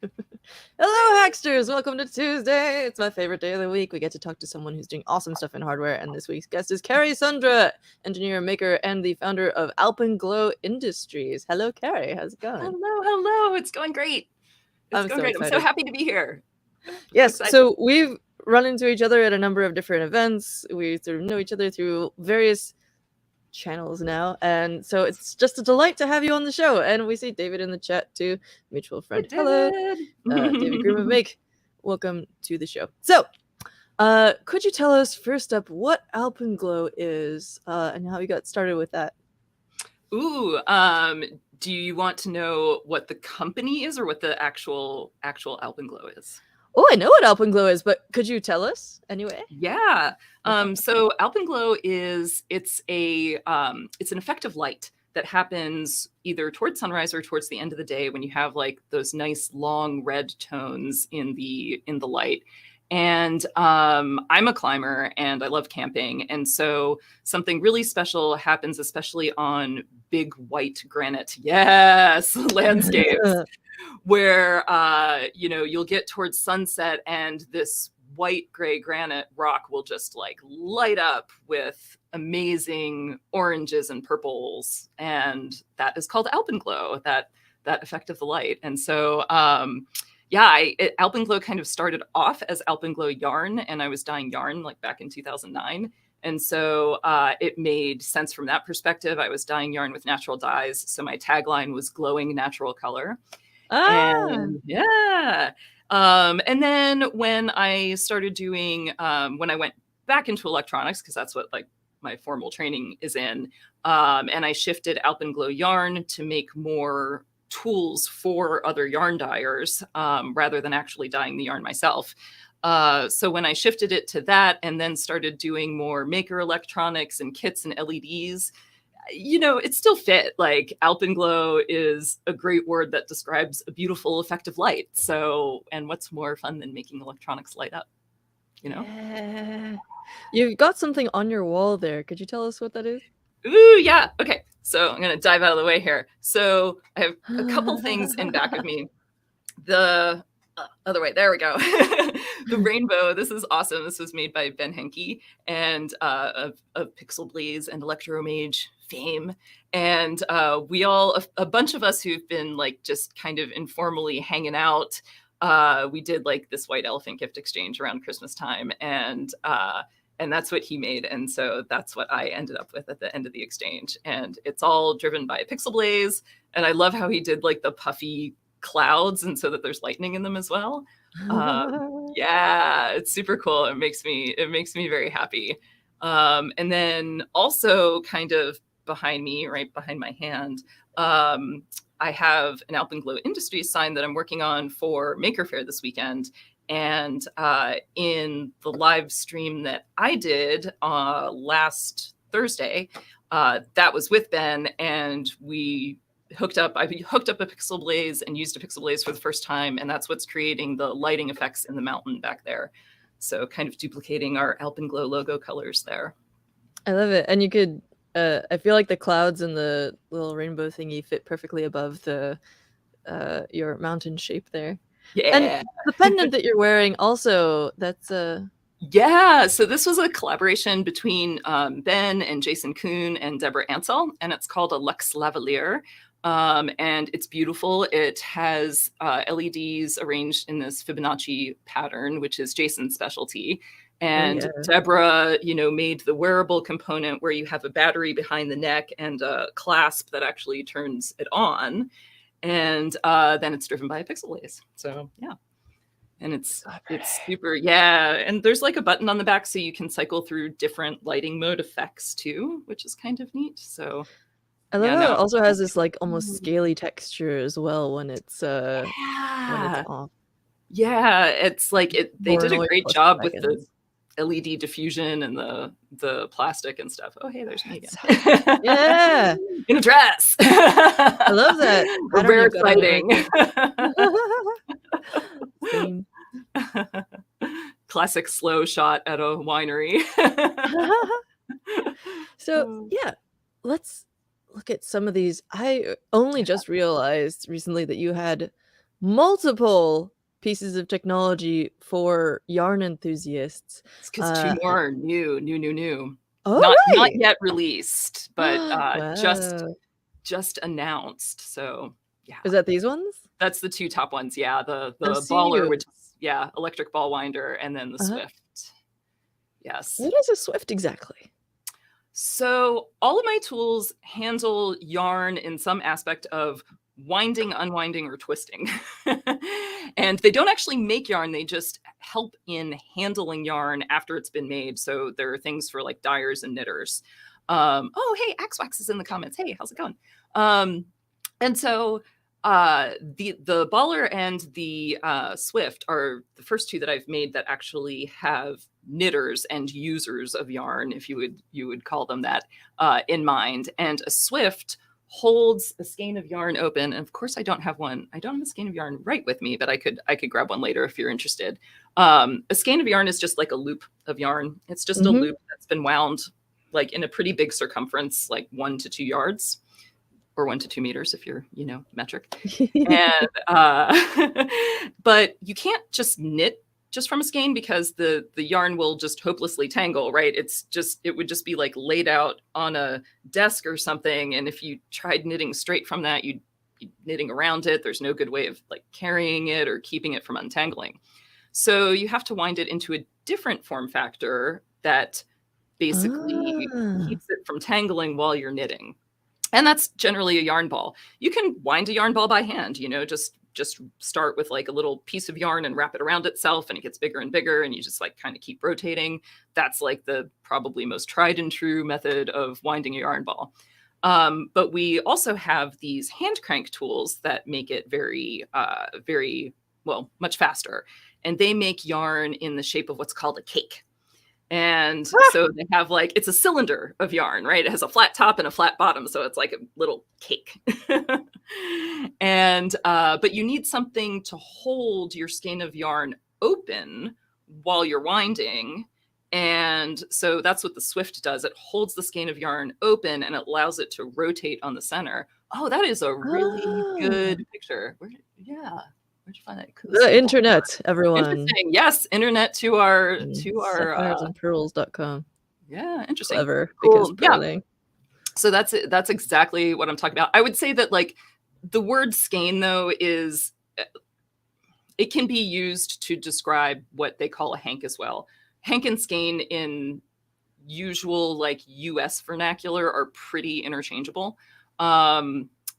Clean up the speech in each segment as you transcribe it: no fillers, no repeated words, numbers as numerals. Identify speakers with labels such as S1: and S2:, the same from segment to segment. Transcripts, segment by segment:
S1: Hello, Hacksters! Welcome to Tuesday! It's my favorite day of the week. We get to talk to someone who's doing awesome stuff in hardware, and this week's guest is Carrie Sundra, engineer, maker, and the founder of Alpenglow Industries. Hello, Carrie. How's it going?
S2: Hello. It's going great.
S1: I'm so
S2: I'm so
S1: excited.
S2: happy to be here.
S1: Yes, so we've run into each other at a number of different events. We sort of know each other through various channels now, and so it's just a delight to have you on the show. And we see David in the chat too, mutual friend. Hello, David Groom of Make. Welcome to the show. So could you tell us first up what Alpenglow is and how you got started with that?
S2: Do you want to know what the company is or what the actual Alpenglow is?
S1: Oh, I know what Alpenglow is, but could you tell us anyway?
S2: Yeah. So Alpenglow it's an effect of light that happens either towards sunrise or towards the end of the day when you have like those nice long red tones in the light. And I'm a climber and I love camping. And so something really special happens, especially on big white granite. Yes, landscapes where you'll get towards sunset and this white gray granite rock will just like light up with amazing oranges and purples, and that is called alpenglow, that effect of the light. And so alpenglow kind of started off as alpenglow yarn, and I was dyeing yarn like back in 2009. And so it made sense from that perspective. I was dyeing yarn with natural dyes, so my tagline was glowing natural color. And then when I started doing, when I went back into electronics, because that's what like my formal training is in, and I shifted alpenglow yarn to make more tools for other yarn dyers rather than actually dyeing the yarn myself. So when I shifted it to that and then started doing more maker electronics and kits and LEDs, it still fit. Like alpenglow is a great word that describes a beautiful effect of light. So, and what's more fun than making electronics light up,
S1: Yeah. You've got something on your wall there. Could you tell us what that is?
S2: Ooh, yeah. Okay. So I'm going to dive out of the way here. So I have a couple things in back of me. The other way, there we go. The rainbow, this is awesome. This was made by Ben Henke and of Pixel Blaze and Electromage fame. And a bunch of us who've been like just kind of informally hanging out, we did like this white elephant gift exchange around Christmas time, and that's what he made. And so that's what I ended up with at the end of the exchange. And it's all driven by Pixel Blaze. And I love how he did like the puffy clouds, and so that there's lightning in them as well. Yeah, it's super cool. It makes me very happy. And then also kind of behind me, right behind my hand, I have an Alpenglow Industries sign that I'm working on for Maker Faire this weekend. And in the live stream that I did last Thursday, that was with Ben, and I hooked up a Pixel Blaze and used a Pixel Blaze for the first time, and that's what's creating the lighting effects in the mountain back there. So kind of duplicating our Alpenglow logo colors there.
S1: I love it. And you could, I feel like the clouds and the little rainbow thingy fit perfectly above your mountain shape there.
S2: Yeah.
S1: And the pendant that you're wearing also, that's
S2: Yeah, so this was a collaboration between Ben and Jason Kuhn and Deborah Ansell, and it's called a Lux Lavalier. And it's beautiful. It has LEDs arranged in this Fibonacci pattern, which is Jason's specialty. And Deborah, made the wearable component where you have a battery behind the neck and a clasp that actually turns it on. And then it's driven by a Pixel Blaze. So yeah. And it's super, yeah. And there's like a button on the back so you can cycle through different lighting mode effects too, which is kind of neat. So
S1: I love how it also has this like almost scaly texture as well when it's off.
S2: Yeah, it's like they did a great job with the LED diffusion and the plastic and stuff. Oh, hey, there's me again.
S1: Yeah.
S2: In a dress.
S1: I love that.
S2: Rare exciting. Classic slow shot at a winery.
S1: So yeah, let's look at some of these. I only just realized recently that you had multiple pieces of technology for yarn enthusiasts.
S2: It's because two more are new.
S1: Oh,
S2: Not
S1: right.
S2: yet released, but
S1: Wow.
S2: just announced. So yeah,
S1: Is that these ones?
S2: that's the two top ones. Yeah, the
S1: I've seen
S2: baller,
S1: you.
S2: which is electric ball winder, and then the
S1: Uh-huh.
S2: Swift. Yes.
S1: What is a Swift exactly?
S2: So all of my tools handle yarn in some aspect of winding, unwinding, or twisting. And they don't actually make yarn, they just help in handling yarn after it's been made. So there are things for like dyers and knitters. Oh, hey, Axwax is in the comments. Hey, how's it going? And so the baller and the Swift are the first two that I've made that actually have knitters and users of yarn, if you would call them that, in mind. And a Swift holds a skein of yarn open. And of course, I don't have a skein of yarn right with me, but I could grab one later if you're interested. A skein of yarn is just like a loop of yarn. It's just a loop that's been wound like in a pretty big circumference, like 1 to 2 yards. Or 1 to 2 meters if you're, metric. And but you can't just knit just from a skein because the yarn will just hopelessly tangle, right? It would just be like laid out on a desk or something. And if you tried knitting straight from that, you'd be knitting around it. There's no good way of like carrying it or keeping it from untangling. So you have to wind it into a different form factor that basically keeps it from tangling while you're knitting. And that's generally a yarn ball. You can wind a yarn ball by hand, just start with like a little piece of yarn and wrap it around itself, and it gets bigger and bigger, and you just like kind of keep rotating. That's like the probably most tried and true method of winding a yarn ball. But we also have these hand crank tools that make it very, much faster. And they make yarn in the shape of what's called a cake. And so they have like, it's a cylinder of yarn, right? It has a flat top and a flat bottom. So it's like a little cake. And, but you need something to hold your skein of yarn open while you're winding. And so that's what the Swift does. It holds the skein of yarn open and it allows it to rotate on the center. Oh, that is a really good picture. Where'd you find that?
S1: The internet, everyone.
S2: Interesting. Yes, internet to our
S1: sapphiresandpearls.com.
S2: Yeah, interesting.
S1: Clever,
S2: Cool.
S1: because pearling.
S2: So that's exactly what I'm talking about. I would say that like the word skein though is it can be used to describe what they call a hank as well. Hank and skein in usual like US vernacular are pretty interchangeable.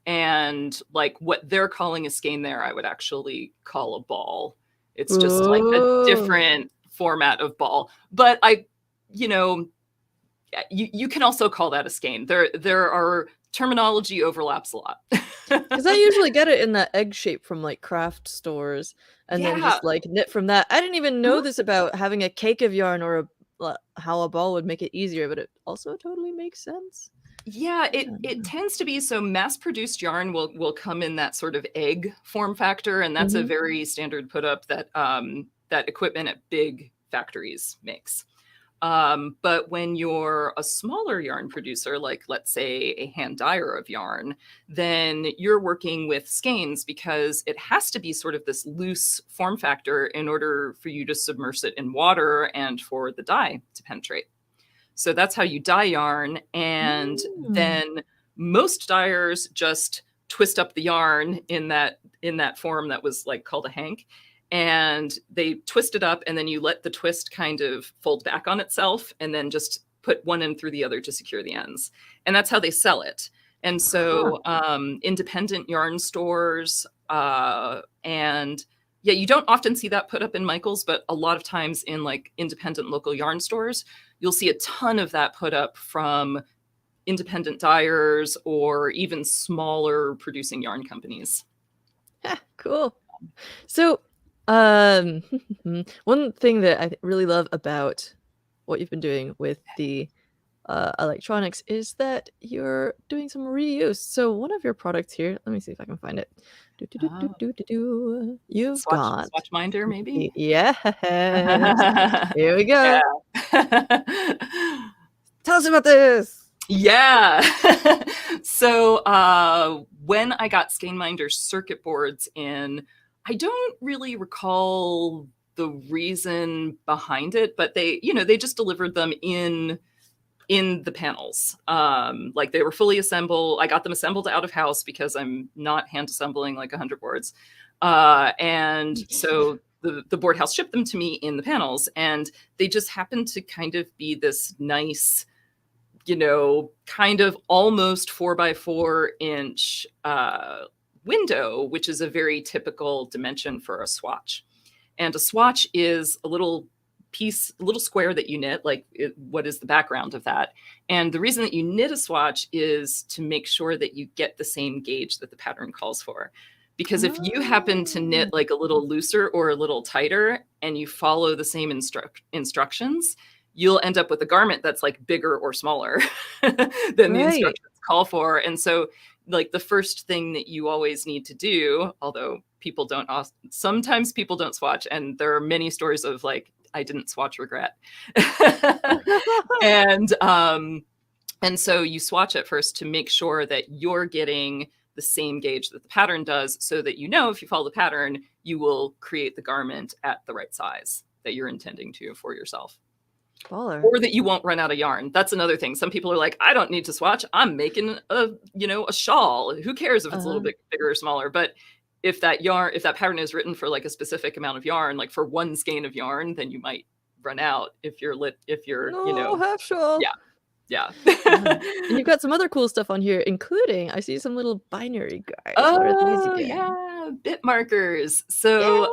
S2: And like what they're calling a skein there, I would actually call a ball. It's just like a different format of ball. But you can also call that a skein. There are terminology overlaps a lot.
S1: Because I usually get it in that egg shape from like craft stores and then just like knit from that. I didn't even know this about having a cake of yarn or how a ball would make it easier, but it also totally makes sense.
S2: Yeah, it tends to be so mass-produced yarn will come in that sort of egg form factor, and that's a very standard put up that that equipment at big factories makes. But when you're a smaller yarn producer, like let's say a hand dyer of yarn, then you're working with skeins because it has to be sort of this loose form factor in order for you to submerge it in water and for the dye to penetrate. So that's how you dye yarn. And then most dyers just twist up the yarn in that form that was like called a hank. And they twist it up and then you let the twist kind of fold back on itself and then just put one end through the other to secure the ends. And that's how they sell it. And so independent yarn stores and you don't often see that put up in Michael's, but a lot of times in like independent local yarn stores, you'll see a ton of that put up from independent dyers or even smaller producing yarn companies.
S1: Cool. So one thing that I really love about what you've been doing with the electronics is that you're doing some reuse. So one of your products here, let me see if I can find it. You've got
S2: Swatchminder, maybe?
S1: Yes. Here we go. Tell us about this.
S2: Yeah. So when I got SkeinMinder's circuit boards in, I don't really recall the reason behind it, but they just delivered them in the panels. Like they were fully assembled. I got them assembled out of house because I'm not hand assembling like 100 boards. And so the board house shipped them to me in the panels, and they just happened to kind of be this nice, kind of almost 4x4 inch window, which is a very typical dimension for a swatch. And a swatch is a little square that you knit, what is the background of that. And the reason that you knit a swatch is to make sure that you get the same gauge that the pattern calls for. Because if you happen to knit like a little looser or a little tighter and you follow the same instructions, you'll end up with a garment that's like bigger or smaller than the instructions call for. And so like the first thing that you always need to do, although sometimes people don't swatch, and there are many stories of like, I didn't swatch regret. And so you swatch it first to make sure that you're getting the same gauge that the pattern does, so that if you follow the pattern, you will create the garment at the right size that you're intending to for yourself.
S1: Baller.
S2: Or that you won't run out of yarn. That's another thing. Some people are like, I don't need to swatch. I'm making a shawl. Who cares if it's a little bit bigger or smaller? But if that pattern is written for like a specific amount of yarn, like for one skein of yarn, then you might run out if you're
S1: half shawl.
S2: Yeah.
S1: And you've got some other cool stuff on here, including I see some little binary guys.
S2: Yeah, bit markers. So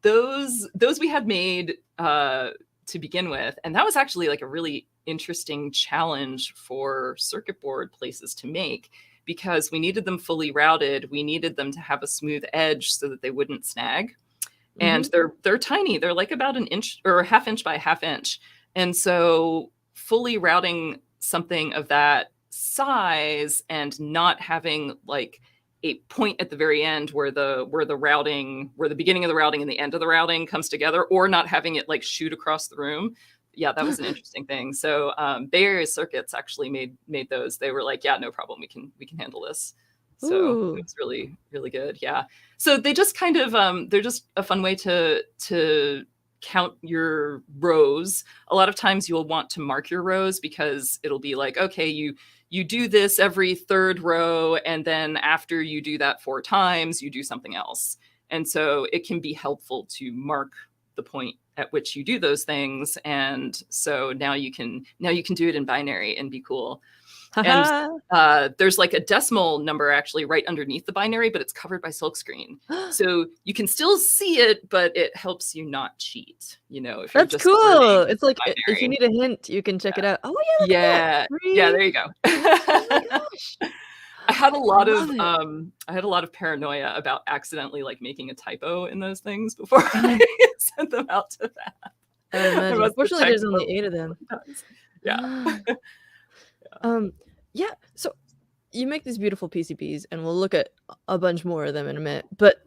S2: those we had made to begin with, and that was actually like a really interesting challenge for circuit board places to make, because we needed them fully routed. We needed them to have a smooth edge so that they wouldn't snag. And they're tiny. They're like about an inch or a half inch by a half inch. And so fully routing something of that size and not having like a point at the very end where the beginning of the routing and the end of the routing comes together, or not having it like shoot across the room. Yeah, that was an interesting thing. So Bay Area Circuits actually made those. They were like, yeah, no problem. We can handle this. So it was really, really good. Yeah. So they just kind of, they're just a fun way to count your rows. A lot of times you'll want to mark your rows, because it'll be like, okay, you do this every third row, and then after you do that 4 times, you do something else. And so it can be helpful to mark the point at which you do those things. And so now you can do it in binary and be cool. And there's like a decimal number actually right underneath the binary, but it's covered by silkscreen. So you can still see it, but it helps you not cheat. If you're
S1: That's cool. It's like if you need a hint, you can check it out. Oh yeah.
S2: Yeah, there you go.
S1: Oh my gosh.
S2: I had a lot of paranoia about accidentally like making a typo in those things before I sent them out to that.
S1: Unfortunately, there's only 8 of them.
S2: Yeah.
S1: Yeah. So you make these beautiful PCBs, and we'll look at a bunch more of them in a minute. But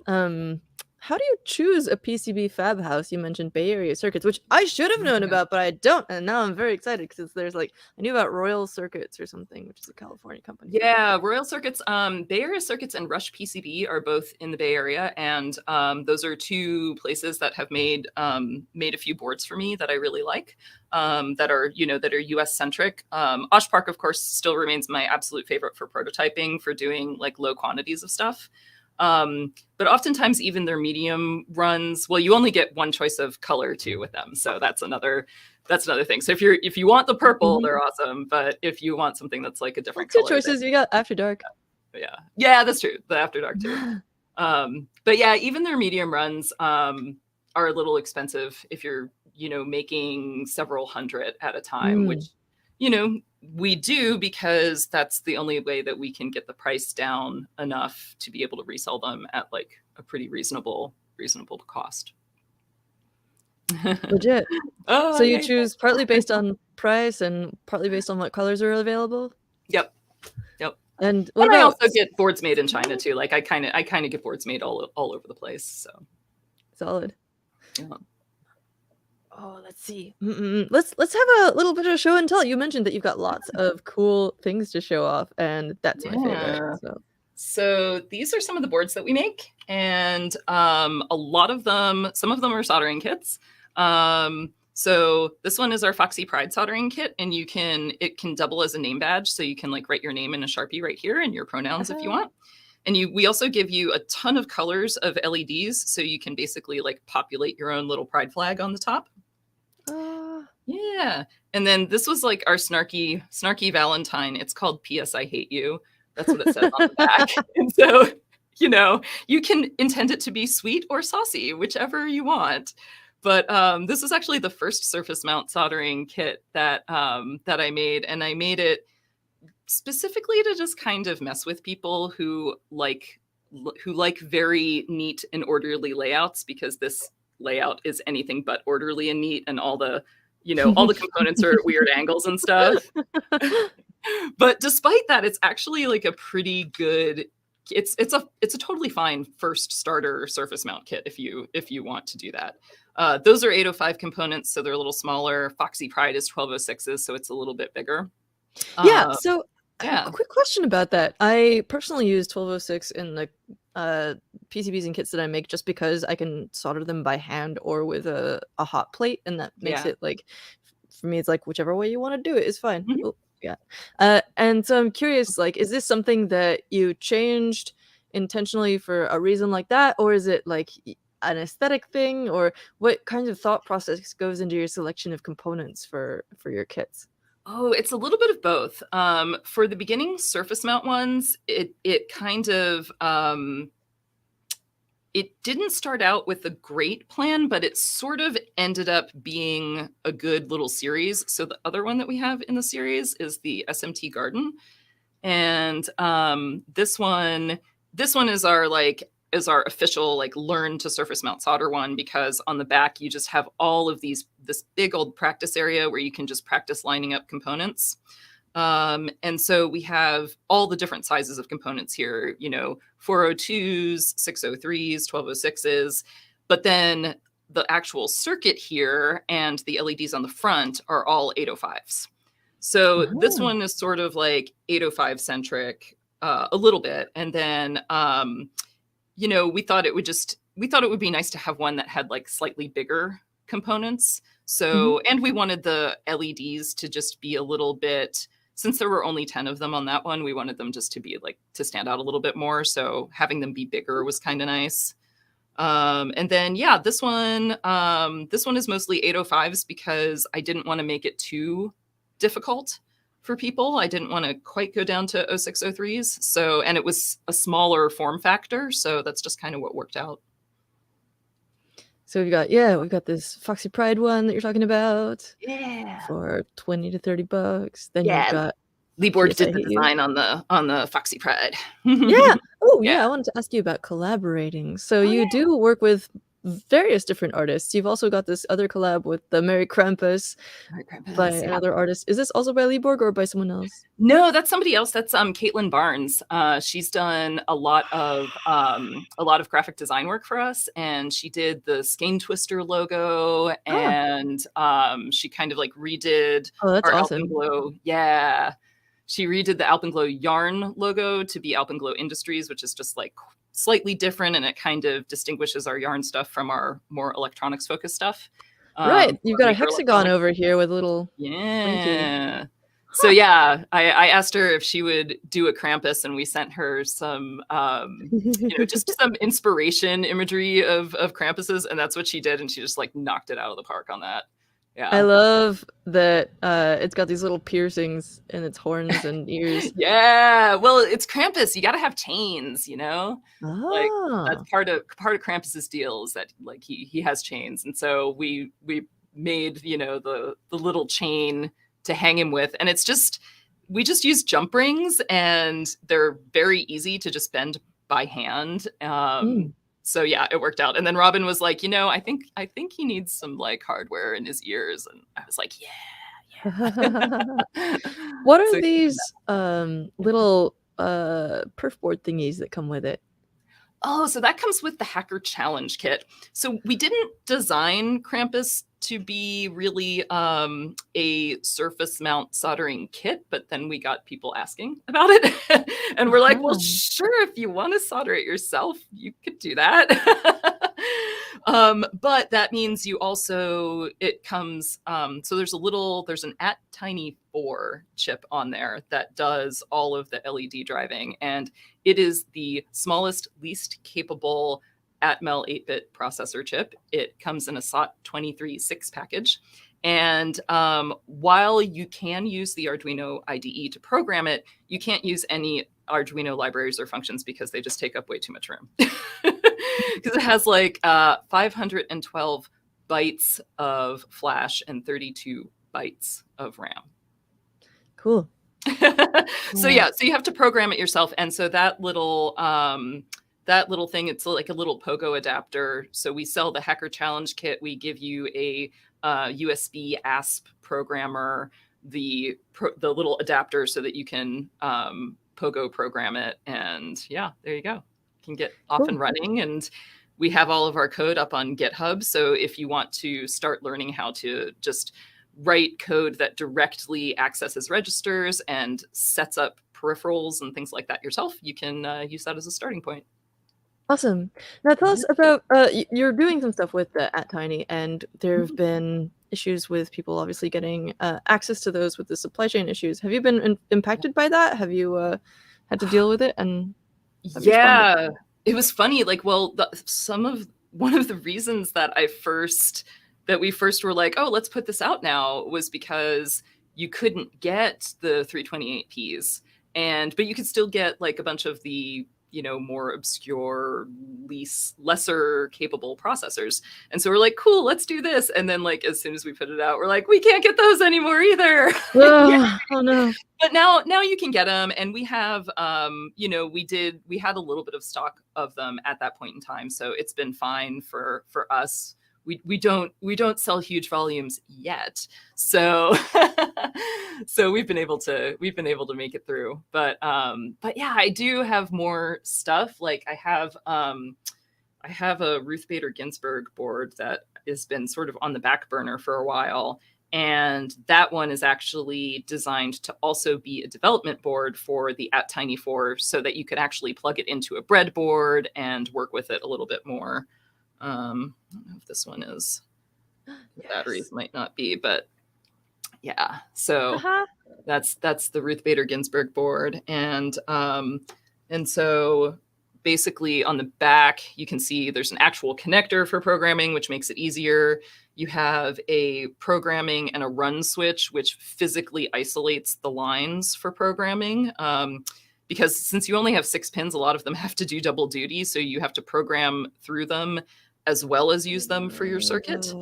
S1: how do you choose a PCB fab house? You mentioned Bay Area Circuits, which I should have known about, but I don't. And now I'm very excited, because there's I knew about Royal Circuits or something, which is a California company.
S2: Yeah, Royal Circuits, Bay Area Circuits and Rush PCB are both in the Bay Area. And those are 2 places that have made a few boards for me that I really like, that are US centric. Osh Park, of course, still remains my absolute favorite for prototyping, for doing like low quantities of stuff. But oftentimes even their medium runs, well, you only get one choice of color too with them. So that's another thing. So if you want the purple, they're awesome. But if you want something that's like a different color.
S1: 2 choices. You got After Dark.
S2: Yeah, that's true. The After Dark too. But yeah, even their medium runs are a little expensive if you're, making several hundred at a time, which, we do, because that's the only way that we can get the price down enough to be able to resell them at like a pretty reasonable cost.
S1: Legit. So you choose partly based on price and partly based on what colors are available?
S2: Yep.
S1: And
S2: I also get boards made in China too. Like I kind of get boards made all over the place. So
S1: solid.
S2: Yeah.
S1: Oh, let's see. Let's have a little bit of show and tell. You mentioned that you've got lots of cool things to show off, and that's my favorite.
S2: So these are some of the boards that we make, and a lot of them, some of them are soldering kits. So this one is our Foxy Pride soldering kit, and it can double as a name badge, so you can like write your name in a Sharpie right here and your pronouns if you want. And we also give you a ton of colors of LEDs, so you can basically like populate your own little pride flag on the top. Yeah. And then this was like our snarky Valentine. It's called P.S. I Hate You. That's what it says on the back. And so, you can intend it to be sweet or saucy, whichever you want. But this is actually the first surface mount soldering kit that I made, and I made it specifically to just kind of mess with people who like very neat and orderly layouts, because this layout is anything but orderly and neat, and all the components are at weird angles and stuff. But despite that, it's actually like a pretty good. It's a totally fine first starter surface mount kit if you want to do that. Those are 805 components, so they're a little smaller. Foxy Pride is 1206s, so it's a little bit bigger.
S1: Yeah. So, a quick question about that. I personally use 1206 in the PCBs and kits that I make, just because I can solder them by hand or with a hot plate, and that makes it like, for me, it's like whichever way you want to do it is fine.
S2: Mm-hmm.
S1: Oh, yeah. And so I'm curious, like, is this something that you changed intentionally for a reason like that, or is it like an aesthetic thing, or what kinds of thought process goes into your selection of components for your kits?
S2: Oh, it's a little bit of both. For the beginning surface mount ones, it kind of it didn't start out with a great plan, but it sort of ended up being a good little series. So the other one that we have in the series is the SMT Garden, and this one is our official like learn to surface mount solder one, because on the back you just have all of this big old practice area where you can just practice lining up components. And so we have all the different sizes of components here, 402s, 603s, 1206s, but then the actual circuit here and the LEDs on the front are all 805s. So this one is sort of like 805 centric, a little bit. And then, we thought it would be nice to have one that had like slightly bigger components. So, and we wanted the LEDs to just be a little bit, since there were only 10 of them on that one, we wanted them just to be like, to stand out a little bit more. So having them be bigger was kind of nice. And then, this one is mostly 805s, because I didn't want to make it too difficult for people. I didn't want to quite go down to 0603s. So, and it was a smaller form factor. So that's just kind of what worked out.
S1: So we've got this Foxy Pride one that you're talking about.
S2: Yeah.
S1: For $20 to $30. Then you've got
S2: Lee Borg did the design on the Foxy Pride.
S1: Yeah. Oh, yeah. I wanted to ask you about collaborating. So you do work with various different artists. You've also got this other collab with the Merry Krampus by another artist. Is this also by Lee Borg or by someone else?
S2: No, that's somebody else. That's Caitlin Barnes. She's done a lot of graphic design work for us, and she did the Skein Twister logo, and she kind of like redid our
S1: awesome.
S2: Alpenglow. Yeah. She redid the Alpenglow yarn logo to be Alpenglow Industries, which is just like slightly different, and it kind of distinguishes our yarn stuff from our more electronics focused stuff.
S1: Right. You've got a hexagon over here with a little
S2: Blinky. So I asked her if she would do a Krampus, and we sent her some just some inspiration imagery of Krampuses, and that's what she did, and she just like knocked it out of the park on that. Yeah.
S1: I love that it's got these little piercings in its horns and ears.
S2: Yeah. Well, it's Krampus. You got to have chains, Like that's part of Krampus's deal is that like he has chains. And so we made, the little chain to hang him with. And we just use jump rings, and they're very easy to just bend by hand. So it worked out. And then Robin was like, I think he needs some like hardware in his ears. And I was like, yeah.
S1: What are these little perf board thingies that come with it?
S2: Oh, so that comes with the Hacker Challenge kit. So we didn't design Krampus to be really a surface mount soldering kit, but then we got people asking about it. And we're like, well, sure, if you want to solder it yourself, you could do that. But that means you also, it comes, so there's an At-Tiny4 chip on there that does all of the LED driving. And it is the smallest, least capable Atmel 8-bit processor chip. It comes in a SOT23.6 package. And while you can use the Arduino IDE to program it, you can't use any Arduino libraries or functions because they just take up way too much room. Because it has like 512 bytes of flash and 32 bytes of RAM.
S1: Cool.
S2: So yeah, so you have to program it yourself. And so that little thing, it's like a little pogo adapter. So we sell the Hacker Challenge kit. We give you a USB ASP programmer, the little adapter so that you can pogo program it. And yeah, there you go. Can get off and running. And we have all of our code up on GitHub. So if you want to start learning how to just write code that directly accesses registers and sets up peripherals and things like that yourself, you can use that as a starting point.
S1: Awesome. Now tell us about, you're doing some stuff with the At-Tiny, and there have been issues with people obviously getting access to those with the supply chain issues. Have you been impacted by that? Have you had to deal with it? And
S2: yeah, it was funny. Like, well, one of the reasons that we first were like, oh, let's put this out now, was because you couldn't get the 328Ps, but you could still get like a bunch of the, you know, more obscure, lesser capable processors. And so we're like, cool, let's do this. And then like, as soon as we put it out, we're like, we can't get those anymore either.
S1: Oh no.
S2: But now you can get them. And we have, you know, we had a little bit of stock of them at that point in time. So it's been fine for us. We don't sell huge volumes yet. So so we've been able to make it through. But yeah, I do have more stuff. Like I have a Ruth Bader Ginsburg board that has been sort of on the back burner for a while. And that one is actually designed to also be a development board for the At-Tiny4, so that you could actually plug it into a breadboard and work with it a little bit more. I don't know if this one is, the batteries might not be, but yeah. So that's the Ruth Bader Ginsburg board. And so basically on the back, you can see there's an actual connector for programming, which makes it easier. You have a programming and a run switch, which physically isolates the lines for programming. Because since you only have 6 pins, a lot of them have to do double duty. So you have to program through them as well as use them for your circuit.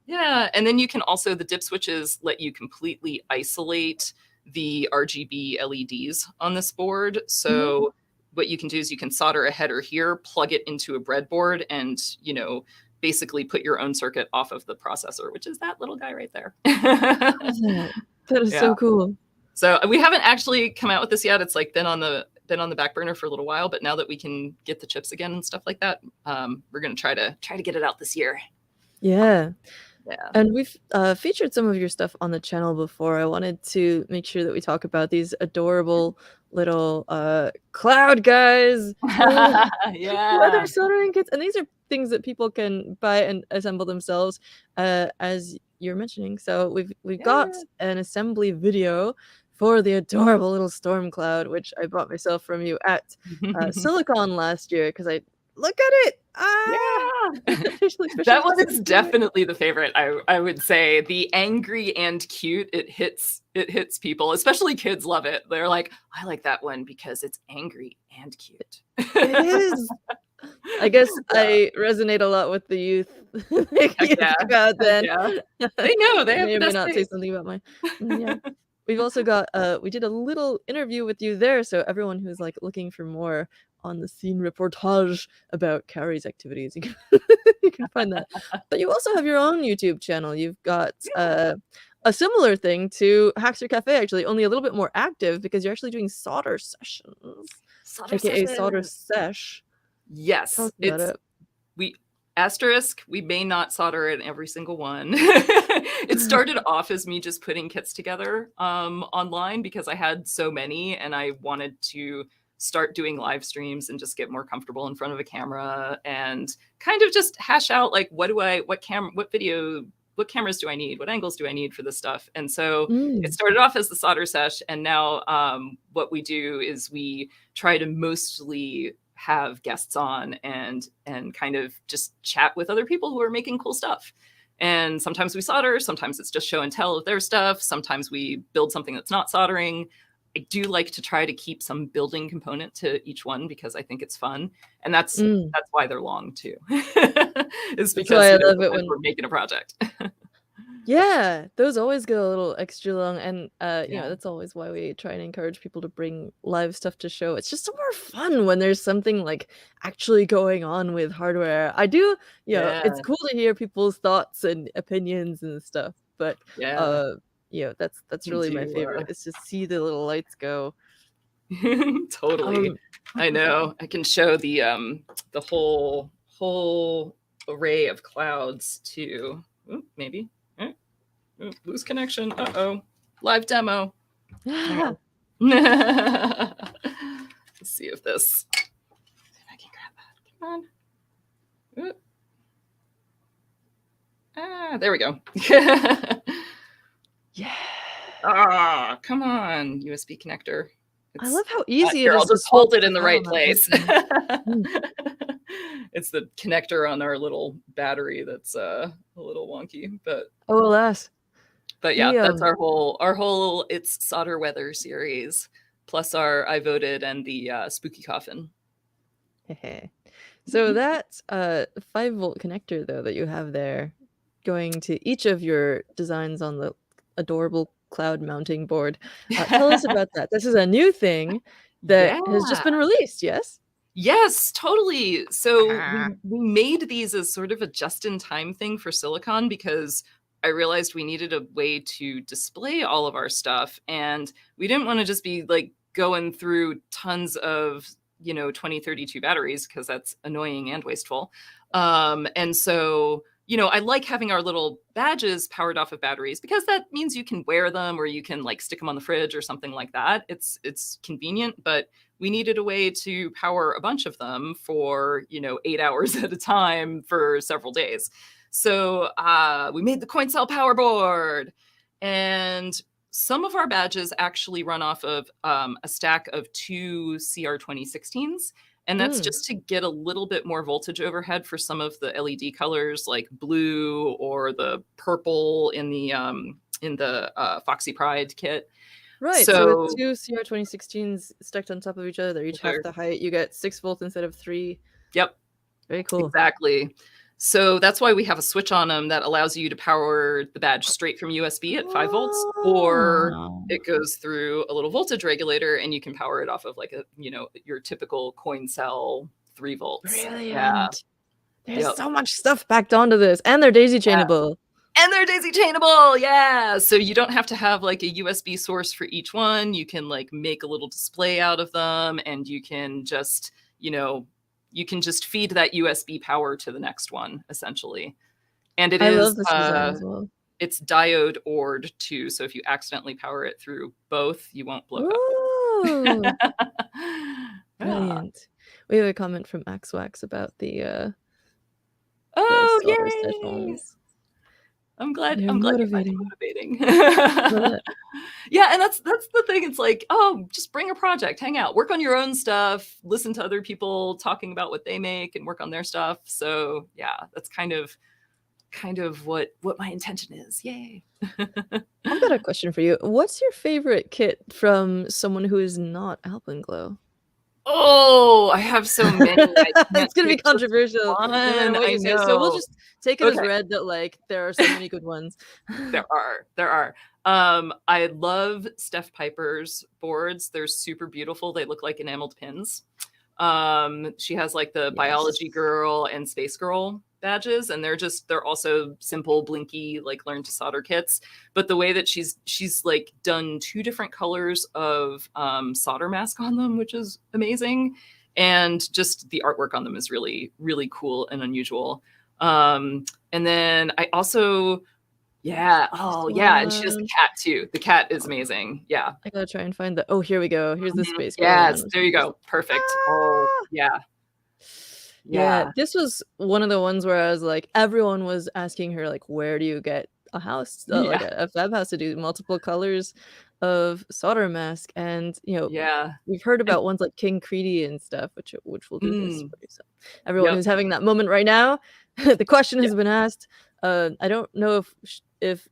S2: Yeah. And then you can also, the dip switches let you completely isolate the RGB LEDs on this board. So what you can do is you can solder a header here, plug it into a breadboard, and, you know, basically put your own circuit off of the processor, which is that little guy right there.
S1: That is so cool.
S2: So we haven't actually come out with this yet. It's like been on the back burner for a little while, but now that we can get the chips again and stuff like that, we're going to try to get it out this year.
S1: Yeah. And we've featured some of your stuff on the channel before. I wanted to make sure that we talk about these adorable little cloud guys. Leather soldering kits. And these are things that people can buy and assemble themselves, as you're mentioning. So we've got an assembly video for the adorable little storm cloud, which I bought myself from you at Silicon last year, because look at it.
S2: That one is definitely the favorite. I would say the angry and cute. It hits people, especially kids love it. They're like, I like that one because it's angry and cute.
S1: It is. I guess I resonate a lot with the youth. Crowd then.
S2: They know they have
S1: may or may not say something about mine. We've also got we did a little interview with you there, so everyone who's like looking for more on the scene reportage about Carrie's activities, you can find that. But you also have your own YouTube channel. You've got a similar thing to Hackster Cafe, actually, only a little bit more active, because you're actually doing solder sessions, aka solder sesh.
S2: Yes,
S1: Tell us about it.
S2: Asterisk, we may not solder in every single one. It started off as me just putting kits together online because I had so many and I wanted to start doing live streams and just get more comfortable in front of a camera and kind of just hash out like what cameras do I need? What angles do I need for this stuff? And so it started off as the solder sesh, and now what we do is we try to mostly have guests on and kind of just chat with other people who are making cool stuff. And sometimes we solder, sometimes it's just show and tell of their stuff, sometimes we build something that's not soldering. I do like to try to keep some building component to each one because I think it's fun, and that's why they're long too. Is because
S1: I love it when
S2: we're making a project.
S1: Yeah, those always get a little extra long, and you know, that's always why we try and encourage people to bring live stuff to show. It's just more fun when there's something like actually going on with hardware. I do, you know, it's cool to hear people's thoughts and opinions and stuff, but you know, that's really my favorite. It's just see the little lights go.
S2: Totally. I know. I can show the whole array of clouds too. Ooh, maybe. Ooh, lose connection. Uh-oh. Live demo. Let's see if I can grab that. Come on. Ooh. Ah, there we go.
S1: Yeah.
S2: Ah, come on, USB connector.
S1: I love how easy it is.
S2: I'll just hold it in the right place. It's the connector on our little battery that's a little wonky, but
S1: alas.
S2: But yeah, that's our whole It's Solder Weather series, plus our I Voted and the Spooky Coffin.
S1: So that 5-volt connector though that you have there, going to each of your designs on the adorable cloud mounting board. Tell us about that. This is a new thing that has just been released, yes?
S2: Yes, totally. So we made these as sort of a just-in-time thing for Silicon because I realized we needed a way to display all of our stuff, and we didn't want to just be like going through tons of 2032 batteries because that's annoying and wasteful. And so I like having our little badges powered off of batteries because that means you can wear them or you can like stick them on the fridge or something like that. It's convenient, but we needed a way to power a bunch of them for 8 hours at a time for several days. So we made the coin cell power board, and some of our badges actually run off of a stack of 2 CR2016s. And that's just to get a little bit more voltage overhead for some of the LED colors like blue or the purple in the Foxy Pride kit.
S1: Right. So with 2 CR2016s stacked on top of each other, they're each half the height. You get 6 volts instead of 3.
S2: Yep.
S1: Very cool.
S2: Exactly. So that's why we have a switch on them that allows you to power the badge straight from USB at 5 volts, or it goes through a little voltage regulator and you can power it off of like your typical coin cell 3 volts.
S1: Brilliant. Yeah. There's so much stuff packed onto this, and they're daisy chainable.
S2: And they're daisy chainable, yeah. So you don't have to have like a USB source for each one. You can like make a little display out of them, and you can just feed that USB power to the next one, essentially. And I love this design as well. It's diode ORed too, so if you accidentally power it through both, you won't blow up.
S1: Brilliant. We have a comment from Axwax about the
S2: yay! I'm glad you find it motivating. Yeah, and that's the thing. It's like, just bring a project, hang out, work on your own stuff, listen to other people talking about what they make and work on their stuff. So yeah, that's kind of what my intention is. Yay.
S1: I've got a question for you. What's your favorite kit from someone who is not Alpenglow?
S2: Oh, I have so many.
S1: It's gonna be controversial. No matter what you say. So we'll just take it as read that like there are so many good ones.
S2: There are. I love Steph Piper's boards. They're super beautiful. They look like enameled pins. She has like the biology girl and space girl badges, and they're also simple blinky like learn to solder kits, but the way that she's like done 2 different colors of solder mask on them, which is amazing, and just the artwork on them is really, really cool and unusual. And then I also, yeah, oh yeah, and she has the cat too. The cat is amazing. Yeah.
S1: I gotta try and find the. Oh, here we go. Here's the space going
S2: Yes,
S1: on.
S2: there you go. Perfect. Oh,
S1: Ah!
S2: yeah.
S1: Yeah,
S2: Yeah.
S1: this was one of the ones where I was like, everyone was asking her like, where do you get a house, like
S2: Yeah.
S1: a fab house to do multiple colors of solder mask? And
S2: Yeah.
S1: we've heard
S2: And
S1: about ones like King Creedy and stuff, which will do this
S2: mm,
S1: for you. So everyone
S2: yep.
S1: who's having that moment right now, the question
S2: Yeah.
S1: has been asked. I don't know if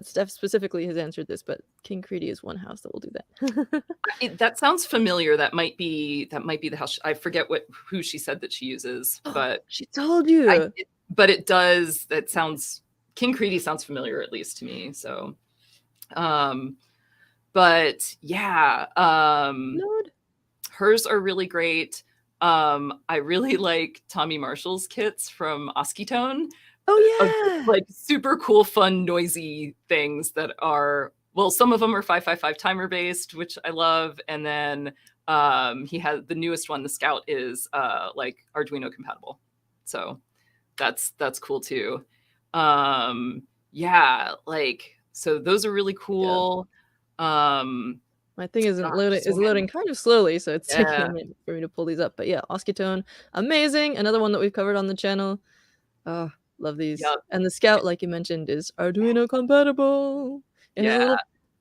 S1: Steph specifically has answered this, but King Creedy is one house that will do that.
S2: That sounds familiar. That might be the house. I forget who she said that she uses, but
S1: She told
S2: I
S1: you.
S2: but it does. That sounds King Creedy sounds familiar at least to me. So, but yeah,
S1: Lord.
S2: hers are really great. I really like Tommy Marshall's kits from Oskitone. Of
S1: Oh yeah.
S2: like super cool, fun, noisy things that are, well, some of them are 555 timer based, which I love. And then he has the newest one, the Scout, is like Arduino compatible. So that's cool too. Yeah, like, so those are really
S1: Yeah.
S2: cool. Um
S1: My thing isn't
S2: gosh,
S1: loading
S2: so
S1: is
S2: many.
S1: loading kind of slowly, so it's taking a
S2: Yeah.
S1: minute for me to pull these up. But yeah, Oskitone, amazing. Another one that we've covered on the channel. Oh, love these.
S2: Yep.
S1: And the Scout, like you mentioned, is Arduino compatible. It has a
S2: Yeah.
S1: little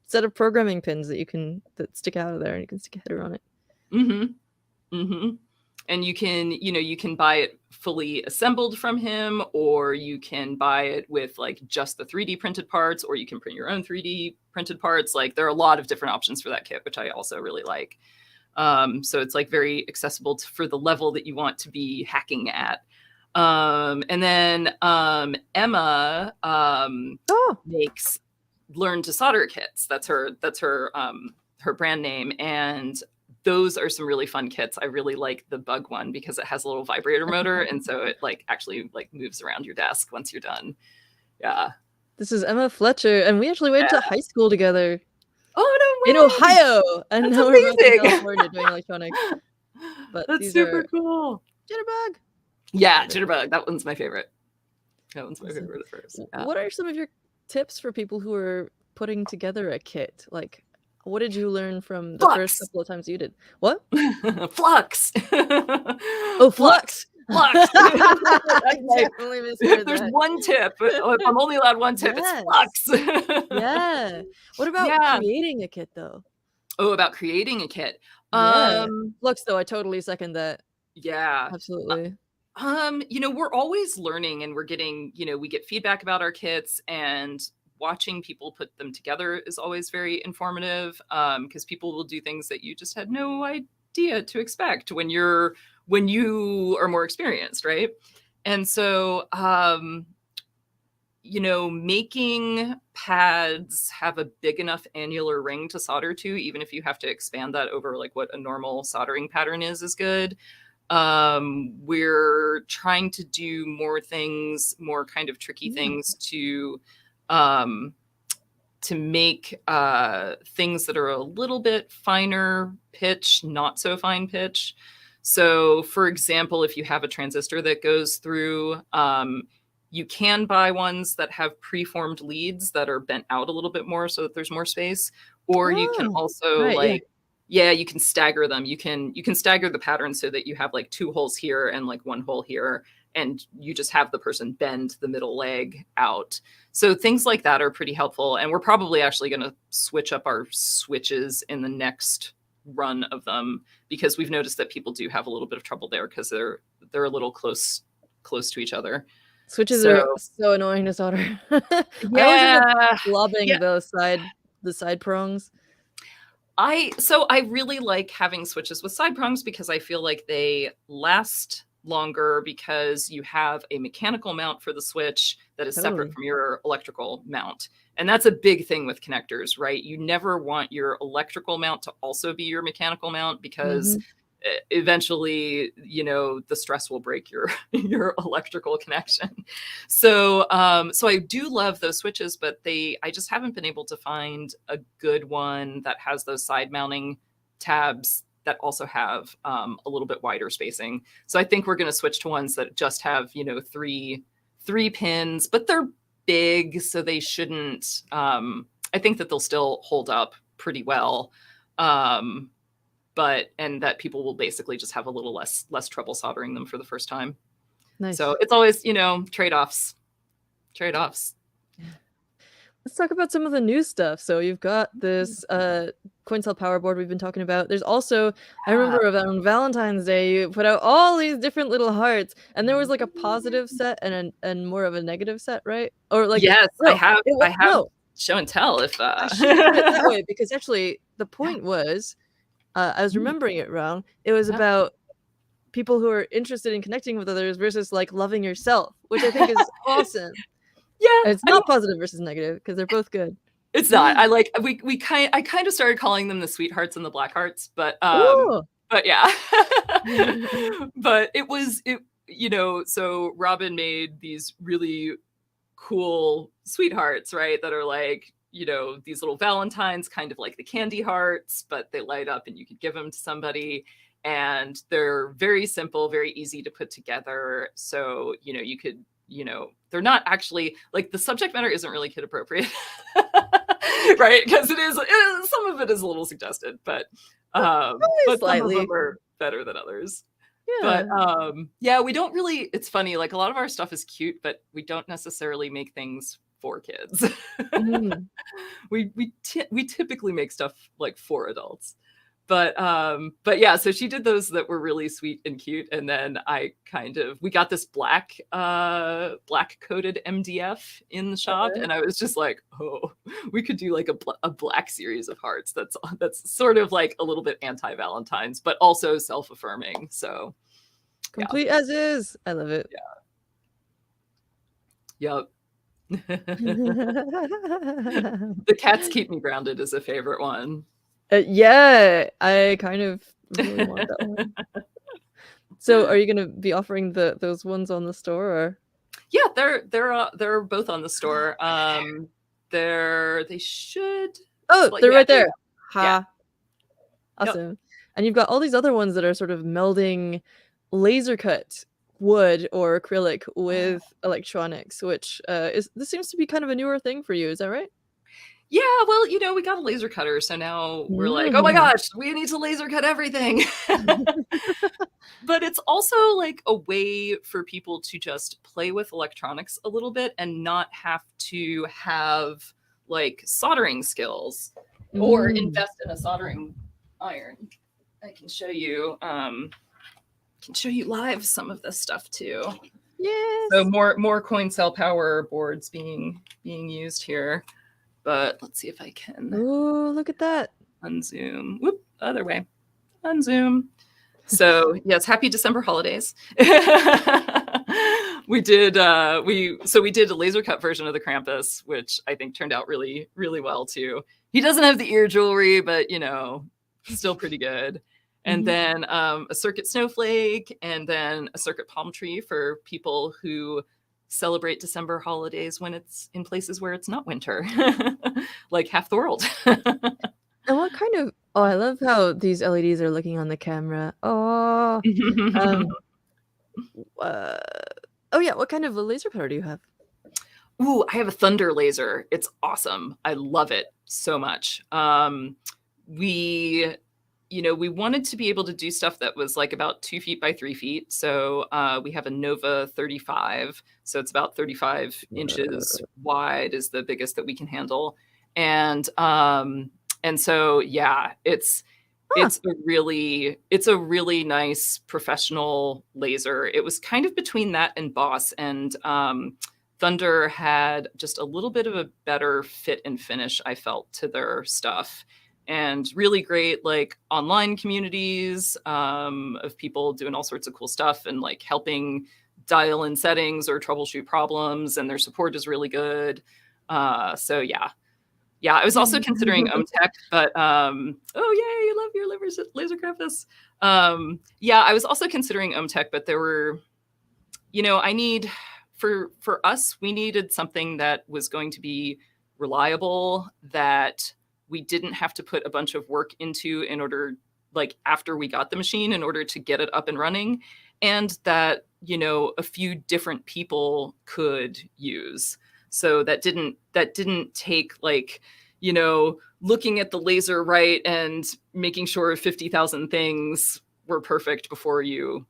S1: set of programming pins that stick out of there, and you can stick a header on it.
S2: Mm-hmm. Mm-hmm. And you can buy it fully assembled from him, or you can buy it with like just the 3D printed parts, or you can print your own 3D printed parts. Like there are a lot of different options for that kit, which I also really like. So it's like very accessible for the level that you want to be hacking at. And then Emma
S1: Oh,
S2: makes Learn to Solder kits. Her brand name, and those are some really fun kits. I really like the bug one because it has a little vibrator motor, and so it like actually like moves around your desk once you're done. Yeah.
S1: this is Emma Fletcher, and we actually went to
S2: Yeah.
S1: high school together
S2: Oh
S1: in
S2: no way!
S1: Ohio, and
S2: That's
S1: now we're both in
S2: amazing.
S1: California doing electronics. But
S2: That's
S1: these
S2: super
S1: are
S2: cool.
S1: Jitterbug.
S2: Yeah,
S1: Very
S2: Jitterbug. That one's my favorite. That one's my
S1: awesome.
S2: favorite at first. Yeah.
S1: What are some of your tips for people who are putting together a kit? Like, what did you learn from the first
S2: Flux.
S1: couple of times you did? What?
S2: Flux.
S1: Oh,
S2: Flux.
S1: flux.
S2: Flux.
S1: I
S2: Like,
S1: definitely
S2: if
S1: misheard
S2: there's
S1: that.
S2: one tip, if I'm only allowed one tip, it's
S1: Yes.
S2: flux.
S1: Yeah. What about
S2: Yeah.
S1: creating a kit though?
S2: Oh, about creating a kit.
S1: Yeah. Flux though, I totally second that.
S2: Yeah.
S1: Absolutely.
S2: We're always learning, and we're getting, we get feedback about our kits, and watching people put them together is always very informative. Because people will do things that you just had no idea to expect when you are more experienced, right? And so, making pads have a big enough annular ring to solder to, even if you have to expand that over like what a normal soldering pattern is good. We're trying to do more things, more kind of tricky things um, to make things that are a little bit finer pitch, not so fine pitch. So, for example, if you have a transistor that goes through, you can buy ones that have preformed leads that are bent out a little bit more so that there's more space. Or you can
S1: Oh,
S2: also
S1: right, yeah.
S2: you can stagger them. You can stagger the pattern so that you have like 2 holes here and like 1 hole here, and you just have the person bend the middle leg out. So things like that are pretty helpful. And we're probably actually going to switch up our switches in the next run of them, because we've noticed that people do have a little bit of trouble there because they're a little close to each other.
S1: Switches are
S2: So
S1: so annoying to solder. I always end up
S2: yeah,
S1: globbing
S2: yeah.
S1: the side prongs.
S2: I really like having switches with side prongs because I feel like they last longer because you have a mechanical mount for the switch that is separate
S1: Totally.
S2: from your electrical mount. And that's a big thing with connectors, right? You never want your electrical mount to also be your mechanical mount, because
S1: Mhm.
S2: eventually, the stress will break your your electrical connection. So so I do love those switches, but I just haven't been able to find a good one that has those side mounting tabs that also have a little bit wider spacing. So I think we're going to switch to ones that just have, three pins, but they're big, so they shouldn't. I think that they'll still hold up pretty well. And that people will basically just have a little less trouble soldering them for the first time.
S1: Nice.
S2: So it's always, trade-offs.
S1: Let's talk about some of the new stuff. So you've got this coin cell power board we've been talking about. There's also, I remember on Valentine's Day, you put out all these different little hearts, and there was like a positive set and more of a negative set, right? Or like,
S2: yes,
S1: no,
S2: I have
S1: no.
S2: Show and tell if
S1: I shouldn't put it that way, because actually the point was, I was remembering it wrong. It was about people who are interested in connecting with others versus like loving yourself, which I think is awesome.
S2: Yeah,
S1: it's not positive versus negative because they're both good.
S2: It's not. I like I kind of started calling them the sweethearts and the black hearts, but yeah. But it was so Robin made these really cool sweethearts, right? That are like, these little Valentines, kind of like the candy hearts, but they light up and you could give them to somebody. And they're very simple, very easy to put together. So, you could, they're not actually like, the subject matter isn't really kid appropriate, right? Because it is, some of it is a little suggested, but slightly. Some of them are better than others. Yeah. But yeah, we don't really, it's funny, like a lot of our stuff is cute, but we don't necessarily make things for kids. We typically make stuff like for adults. But yeah, so she did those that were really sweet and cute, and then we got this black coated MDF in the shop, and I was just like, oh, we could do like a black series of hearts that's sort of like a little bit anti-Valentine's, but also self-affirming. So
S1: complete as is. I love it.
S2: Yeah. Yep. The cats keep me grounded is a favorite one.
S1: Yeah, I kind of really want that one. So are you going to be offering those ones on the store, or?
S2: Yeah, they're both on the store. They should.
S1: They're right there.
S2: Yeah.
S1: Awesome. Yep. And you've got all these other ones that are sort of melding laser cut wood or acrylic with electronics, which this seems to be kind of a newer thing for you. Is that right?
S2: Yeah, well, we got a laser cutter, so now we're like, oh my gosh, we need to laser cut everything. But it's also like a way for people to just play with electronics a little bit and not have to have like soldering skills or invest in a soldering iron. I can show you live some of this stuff too.
S1: Yes.
S2: So more coin cell power boards being used here. But let's see if I can.
S1: Oh, look at that.
S2: Unzoom. Whoop, other way. Unzoom. So yes, happy December holidays. We did a laser cut version of the Krampus, which I think turned out really, really well too. He doesn't have the ear jewelry, but still pretty good. And then a circuit snowflake, and then a circuit palm tree for people who celebrate December holidays when it's in places where it's not winter, like half the world.
S1: And what kind of, I love how these LEDs are looking on the camera. Oh, yeah. What kind of a laser cutter do you have?
S2: Ooh, I have a thunder laser. It's awesome. I love it so much. We wanted to be able to do stuff that was like about 2 feet by 3 feet. So we have a Nova 35. So it's about 35 inches wide is the biggest that we can handle. And so, yeah, it's a really nice professional laser. It was kind of between that and Boss, and Thunder had just a little bit of a better fit and finish, I felt, to their stuff. And really great like online communities of people doing all sorts of cool stuff and like helping dial in settings or troubleshoot problems, and their support is really good. So yeah, I was also considering OMTech, but oh yay, you love your laser Krampus. Yeah, I was also considering OMTech, but there were, I need for us, we needed something that was going to be reliable, that we didn't have to put a bunch of work into in order like after we got the machine in order to get it up and running, and that, you know, a few different people could use. So that didn't take like, you know, looking at the laser right and making sure 50,000 things were perfect before you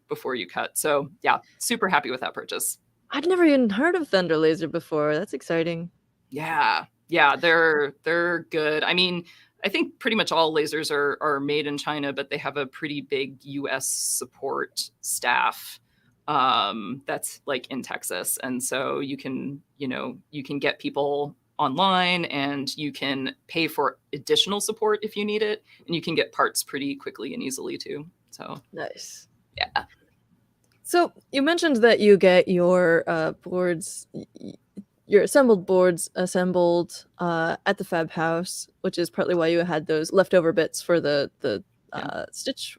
S2: cut. So yeah, super happy with that purchase.
S1: I'd never even heard of Thunder Laser before. That's exciting.
S2: Yeah. Yeah, they're good. I mean, I think pretty much all lasers are made in China, but they have a pretty big US support staff that's like in Texas. And so you can, you know, you can get people online and you can pay for additional support if you need it, and you can get parts pretty quickly and easily too. So,
S1: Nice.
S2: yeah.
S1: So you mentioned that you get your boards, your assembled boards assembled at the fab house, which is partly why you had those leftover bits for the
S2: Yeah.
S1: stitch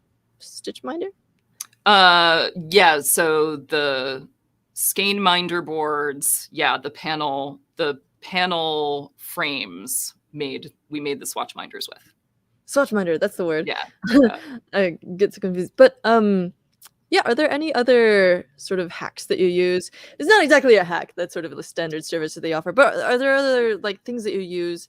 S1: minder.
S2: Yeah, so the skein minder boards, yeah, the panel frames we made the swatch minders with.
S1: Swatch minder, that's the word.
S2: Yeah. Yeah.
S1: I get so confused. But yeah, are there any other sort of hacks that you use? It's not exactly a hack, that's sort of the standard service that they offer, but are there other like things that you use,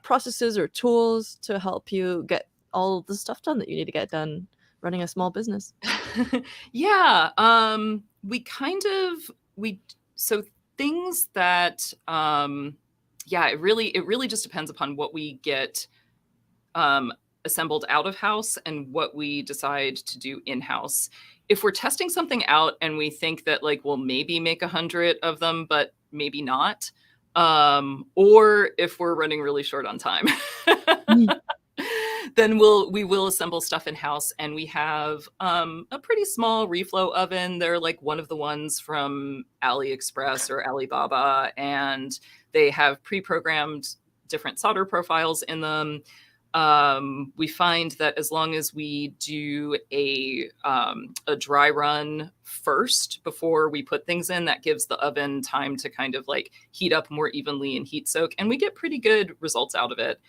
S1: processes or tools to help you get all the stuff done that you need to get done running a small business?
S2: Yeah, we kind of we so things that yeah, it really just depends upon what we get assembled out of house and what we decide to do in house. If we're testing something out and we think that like we'll maybe make 100 of them, but maybe not, or if we're running really short on time, then we will assemble stuff in house. And we have a pretty small reflow oven. They're like one of the ones from AliExpress or Alibaba, and they have pre-programmed different solder profiles in them. We find that as long as we do a dry run first before we put things in, that gives the oven time to kind of like heat up more evenly and heat soak, and we get pretty good results out of it.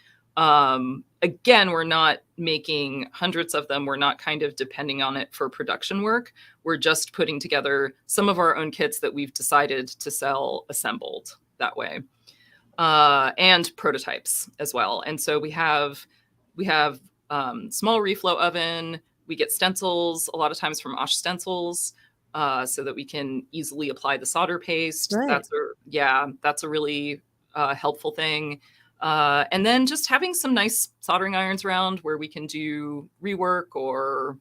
S2: Again, we're not making hundreds of them. We're not kind of depending on it for production work. We're just putting together some of our own kits that we've decided to sell assembled that way. And prototypes as well. And so we have small reflow oven. We get stencils a lot of times from Osh Stencils, so that we can easily apply the solder paste.
S1: Right.
S2: That's a really helpful thing. And then just having some nice soldering irons around where we can do rework or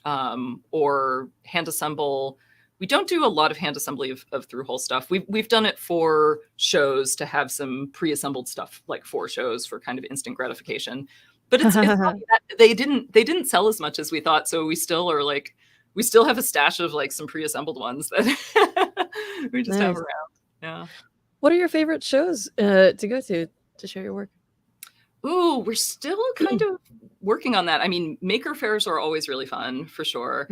S2: hand assemble. We don't do a lot of hand assembly of through-hole stuff. We've done it for shows to have some pre-assembled stuff, like for shows for kind of instant gratification. But it's funny that they didn't sell as much as we thought, so we still have a stash of like some pre-assembled ones that we just have
S1: Nice.
S2: around. Yeah.
S1: What are your favorite shows to go to share your work?
S2: Ooh, we're still kind of working on that. I mean, maker fairs are always really fun for sure.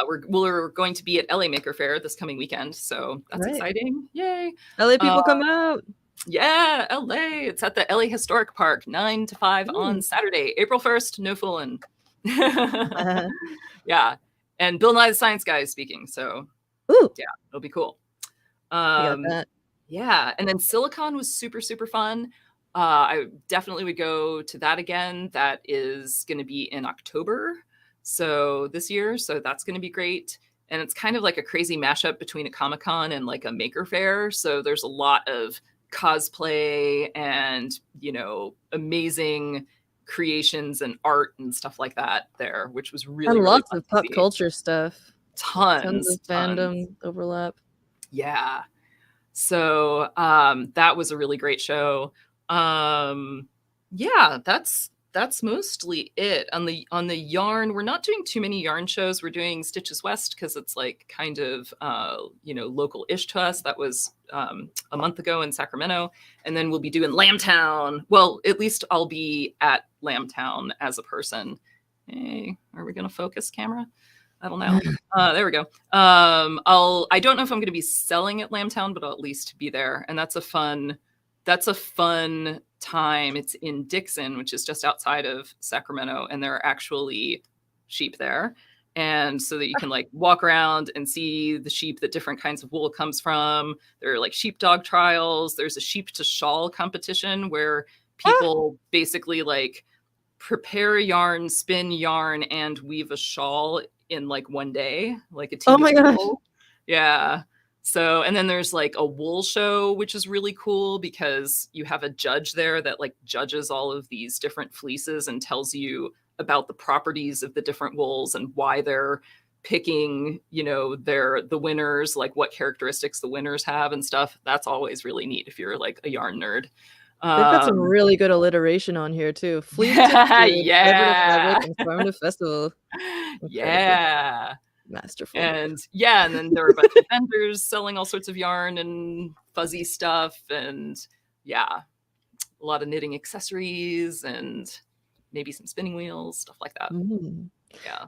S2: We're going to be at LA Maker Fair this coming weekend, so that's exciting. Yay.
S1: LA people come out.
S2: Yeah, LA. It's at the LA Historic Park, 9 to 5 on Saturday, April 1st. No fooling. Yeah. And Bill Nye the Science Guy is speaking, so yeah, it'll be cool.
S1: I got that.
S2: Yeah, and then Silicon was super, super fun. I definitely would go to that again. That is going to be in October, so this year. So that's going to be great. And it's kind of like a crazy mashup between a Comic-Con and like a Maker Fair. So there's a lot of cosplay and, you know, amazing creations and art and stuff like that there, which was really,
S1: and
S2: really
S1: lots of pop culture stuff. Tons of fandom overlap.
S2: Yeah. So that was a really great show. Yeah, that's mostly it. On the yarn, we're not doing too many yarn shows. We're doing Stitches West because it's like kind of local-ish to us. That was a month ago in Sacramento. And then we'll be doing Lambtown. Well, at least I'll be at Lambtown as a person. Hey, are we gonna focus camera? I don't know. There we go. I don't know if I'm going to be selling at Lambtown, but I'll at least be there. And that's a fun time. It's in Dixon, which is just outside of Sacramento. And there are actually sheep there. And so that you can like walk around and see the sheep that different kinds of wool comes from. There are like sheepdog trials. There's a sheep to shawl competition where
S1: Ah!
S2: people basically like prepare yarn, spin yarn, and weave a shawl in like one day, like a
S1: Oh
S2: team of
S1: my gosh.
S2: people. Yeah. So, and then there's like a wool show, which is really cool because you have a judge there that like judges all of these different fleeces and tells you about the properties of the different wools and why they're picking, the winners, like what characteristics the winners have and stuff. That's always really neat if you're like a yarn nerd.
S1: They've got some
S2: Um,
S1: really good alliteration on here too. Fleece to
S2: yeah,
S1: food, fiber to fabric,
S2: yeah.
S1: and farm to festival. Incredible.
S2: Yeah.
S1: Masterful.
S2: And then there are a bunch of vendors selling all sorts of yarn and fuzzy stuff, and yeah, a lot of knitting accessories and maybe some spinning wheels, stuff like that.
S1: Mm.
S2: Yeah.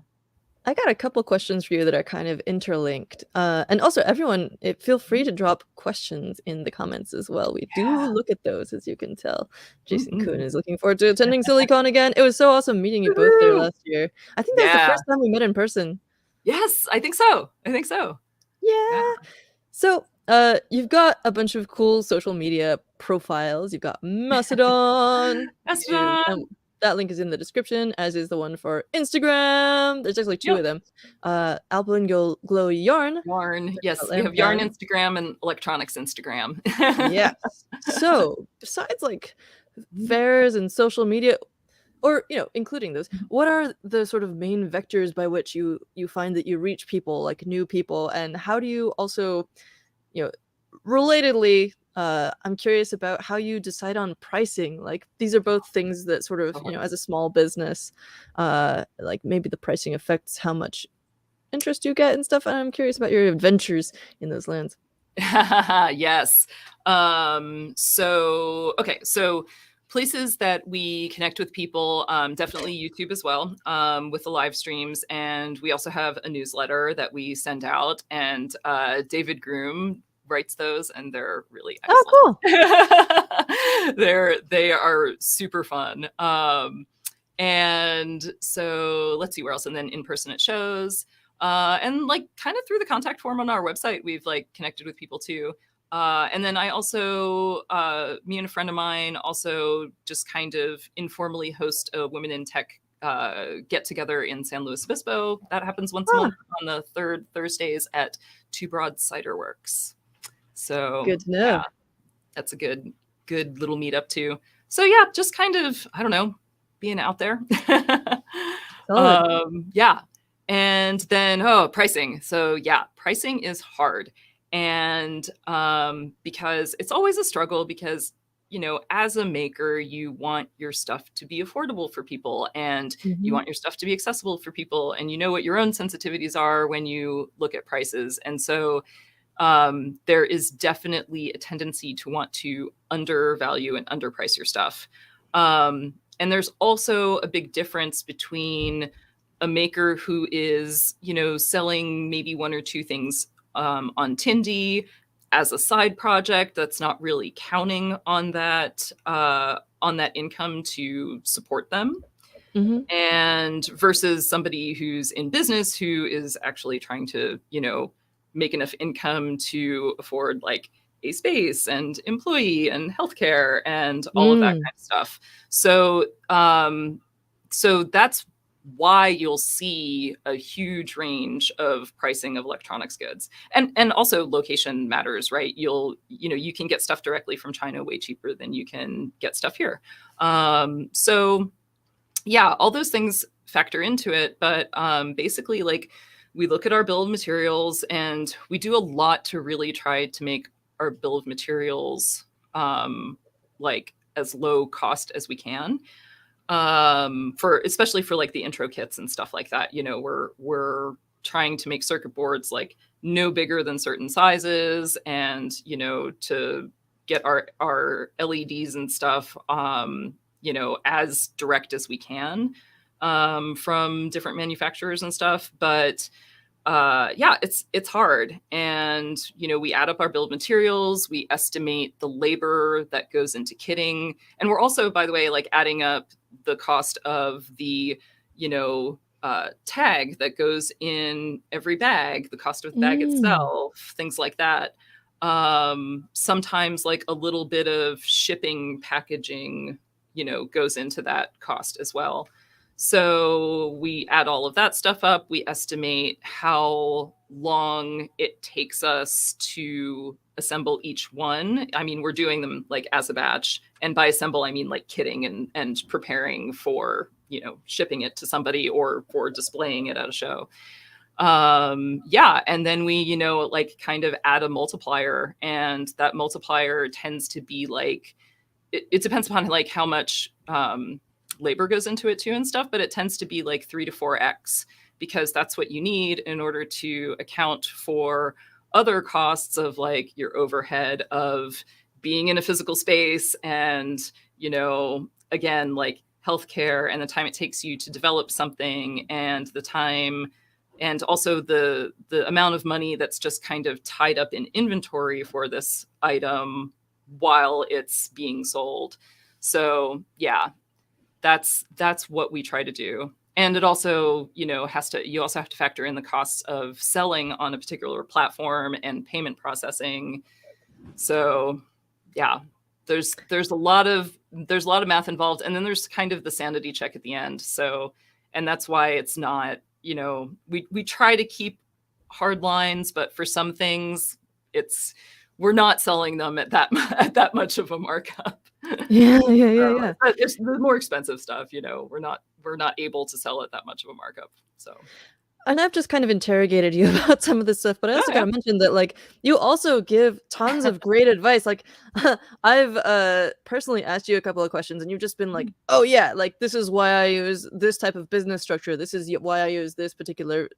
S1: I got a couple questions for you that are kind of interlinked. And also, everyone, feel free to drop questions in the comments as well. We do
S2: Yeah.
S1: look at those, as you can tell. Jason Kuhn
S2: Mhm.
S1: is looking forward to attending SillyCon again. It was so awesome meeting you both there
S2: Woohoo!
S1: last year. I think that was the
S2: Yeah.
S1: first time we met in person.
S2: Yes, I think so. I think so. Yeah.
S1: Yeah. So, you've got a bunch of cool social media profiles. You've got Mastodon.
S2: Mastodon.
S1: That link is in the description, as is the one for Instagram. There's actually two
S2: Yep.
S1: of them. Glow Yarn.
S2: Yarn. Yes, we
S1: Lamp
S2: have yarn
S1: yarn.
S2: Instagram and electronics Instagram.
S1: Yes. So, besides like fairs and social media, or including those, what are the sort of main vectors by which you find that you reach people, like new people, and how do you also, you know, relatedly, I'm curious about how you decide on pricing. Like these are both things that sort of,
S2: Totally.
S1: as a small business, like maybe the pricing affects how much interest you get and stuff. And I'm curious about your adventures in those lands.
S2: Yes. So places that we connect with people, definitely YouTube as well, with the live streams. And we also have a newsletter that we send out, and David Groom writes those, and they're really
S1: Oh,
S2: excellent. They are super fun. And so let's see where else. And then in person at shows. And like kind of through the contact form on our website, we've like connected with people too. And then I also, me and a friend of mine also just kind of informally host a Women in Tech get together in San Luis Obispo. That happens once a month on the third Thursdays at Two Broad Cider Works. So
S1: good to know.
S2: yeah, that's a good little meetup too. So yeah, just kind of, I don't know, being out there. Yeah. And then, pricing. So yeah, pricing is hard. And because it's always a struggle because, as a maker, you want your stuff to be affordable for people and you want your stuff to be accessible for people. And you know what your own sensitivities are when you look at prices. And so there is definitely a tendency to want to undervalue and underprice your stuff. And there's also a big difference between a maker who is, selling maybe one or two things on Tindy as a side project that's not really counting on that income to support them. And versus somebody who's in business who is actually trying to, make enough income to afford like a space and employee and healthcare and all of that kind of stuff. So, so that's why you'll see a huge range of pricing of electronics goods, and also location matters, right? You can get stuff directly from China way cheaper than you can get stuff here. So yeah, all those things factor into it, but basically, like, we look at our bill of materials and we do a lot to really try to make our bill of materials like as low cost as we can, especially for like the intro kits and stuff like that. We're trying to make circuit boards like no bigger than certain sizes, and to get our LEDs and stuff as direct as we can from different manufacturers and stuff. But yeah, it's hard. And, we add up our bill of materials, we estimate the labor that goes into kitting. And we're also, by the way, like adding up the cost of the, tag that goes in every bag, the cost of the bag
S1: Mm.
S2: itself, things like that. Sometimes like a little bit of shipping, packaging, goes into that cost as well. So we add all of that stuff up. We estimate how long it takes us to assemble each one. I mean, we're doing them like as a batch. And by assemble, I mean like kitting and preparing for, shipping it to somebody or for displaying it at a show. Yeah. And then we, like kind of add a multiplier, and that multiplier tends to be like, it depends upon like how much labor goes into it too and stuff, but it tends to be like 3 to 4x, because that's what you need in order to account for other costs of like your overhead of being in a physical space, and again, like healthcare and the time it takes you to develop something, and the time, and also the amount of money that's just kind of tied up in inventory for this item while it's being sold. So yeah, that's what we try to do. And it also, you also have to factor in the costs of selling on a particular platform and payment processing. So yeah, there's a lot of math involved, and then there's kind of the sanity check at the end. So, and that's why it's not, we try to keep hard lines, but for some things we're not selling them at that much of a markup.
S1: Yeah.
S2: But it's the more expensive stuff, we're not able to sell at that much of a markup. So,
S1: And I've just kind of interrogated you about some of this stuff, but I also gotta mention that, like, you also give tons of great advice. Like, I've personally asked you a couple of questions, and you've just been like, "Oh yeah, like this is why I use this type of business structure. This is why I use this particular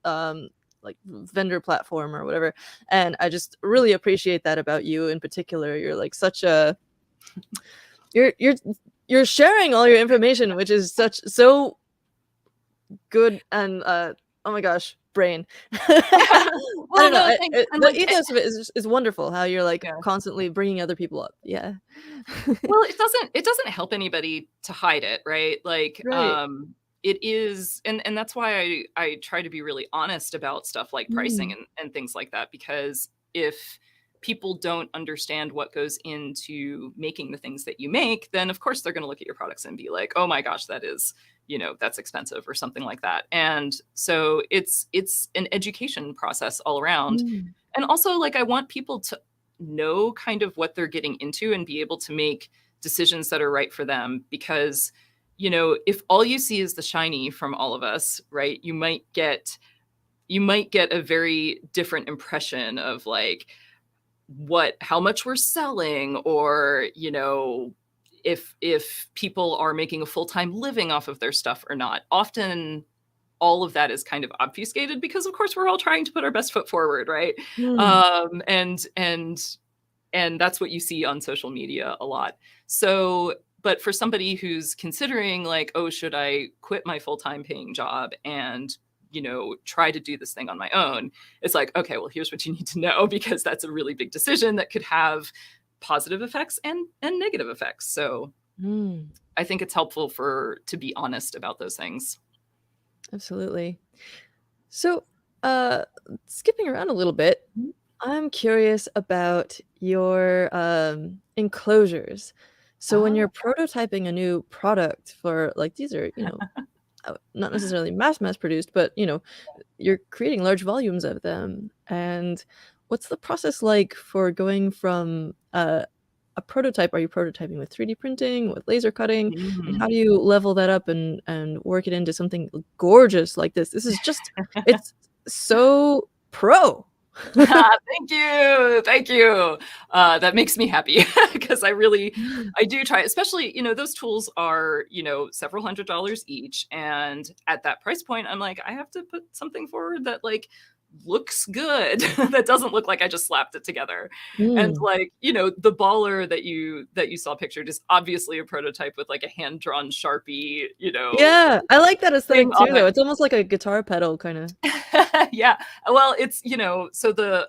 S1: like vendor platform or whatever." And I just really appreciate that about you in particular. You're like such a you're sharing all your information, which is so good, and oh my gosh, brain. I
S2: well,
S1: don't know.
S2: no, thanks. And
S1: The
S2: like,
S1: ethos of it is wonderful. How you're like
S2: yeah.
S1: constantly bringing other people up. Yeah.
S2: Well, it doesn't help anybody to hide it, right? Like,
S1: Right.
S2: it is, and that's why I try to be really honest about stuff like pricing
S1: Mm.
S2: and things like that, because if people don't understand what goes into making the things that you make, then of course they're going to look at your products and be like, oh my gosh, that is, that's expensive or something like that. And so it's an education process all around.
S1: Mm.
S2: And also, like, I want people to know kind of what they're getting into and be able to make decisions that are right for them, because if all you see is the shiny from all of us, right, you might get a very different impression of like how much we're selling, or if people are making a full-time living off of their stuff or not. Often all of that is kind of obfuscated, because of course we're all trying to put our best foot forward, right?
S1: Mm.
S2: And that's what you see on social media a lot. So, but for somebody who's considering like, oh, should I quit my full-time paying job and try to do this thing on my own, it's like, okay, well, here's what you need to know, because that's a really big decision that could have positive effects and negative effects. So
S1: Mm.
S2: I think it's helpful to be honest about those things.
S1: Absolutely. So, skipping around a little bit, I'm curious about your enclosures. So when you're
S2: Oh.
S1: prototyping a new product for like these are, not necessarily mass produced, but you're creating large volumes of them. And what's the process like for going from a prototype? Are you prototyping with 3D printing, with laser cutting? And how do
S2: Mm.
S1: you level that up and work it into something gorgeous like this? This is just it's so pro.
S2: Thank you. Thank you. That makes me happy, because I do try, especially, those tools are, several $100s each. And at that price point, I'm like, I have to put something forward that like looks good, that doesn't look like I just slapped it together. And
S1: Mm.
S2: like, the baller that you saw pictured is obviously a prototype with like a hand-drawn Sharpie,
S1: Yeah, I like that
S2: thing
S1: aesthetic
S2: on
S1: too, though. It's almost like a guitar pedal kinda.
S2: Yeah. Well, it's, so the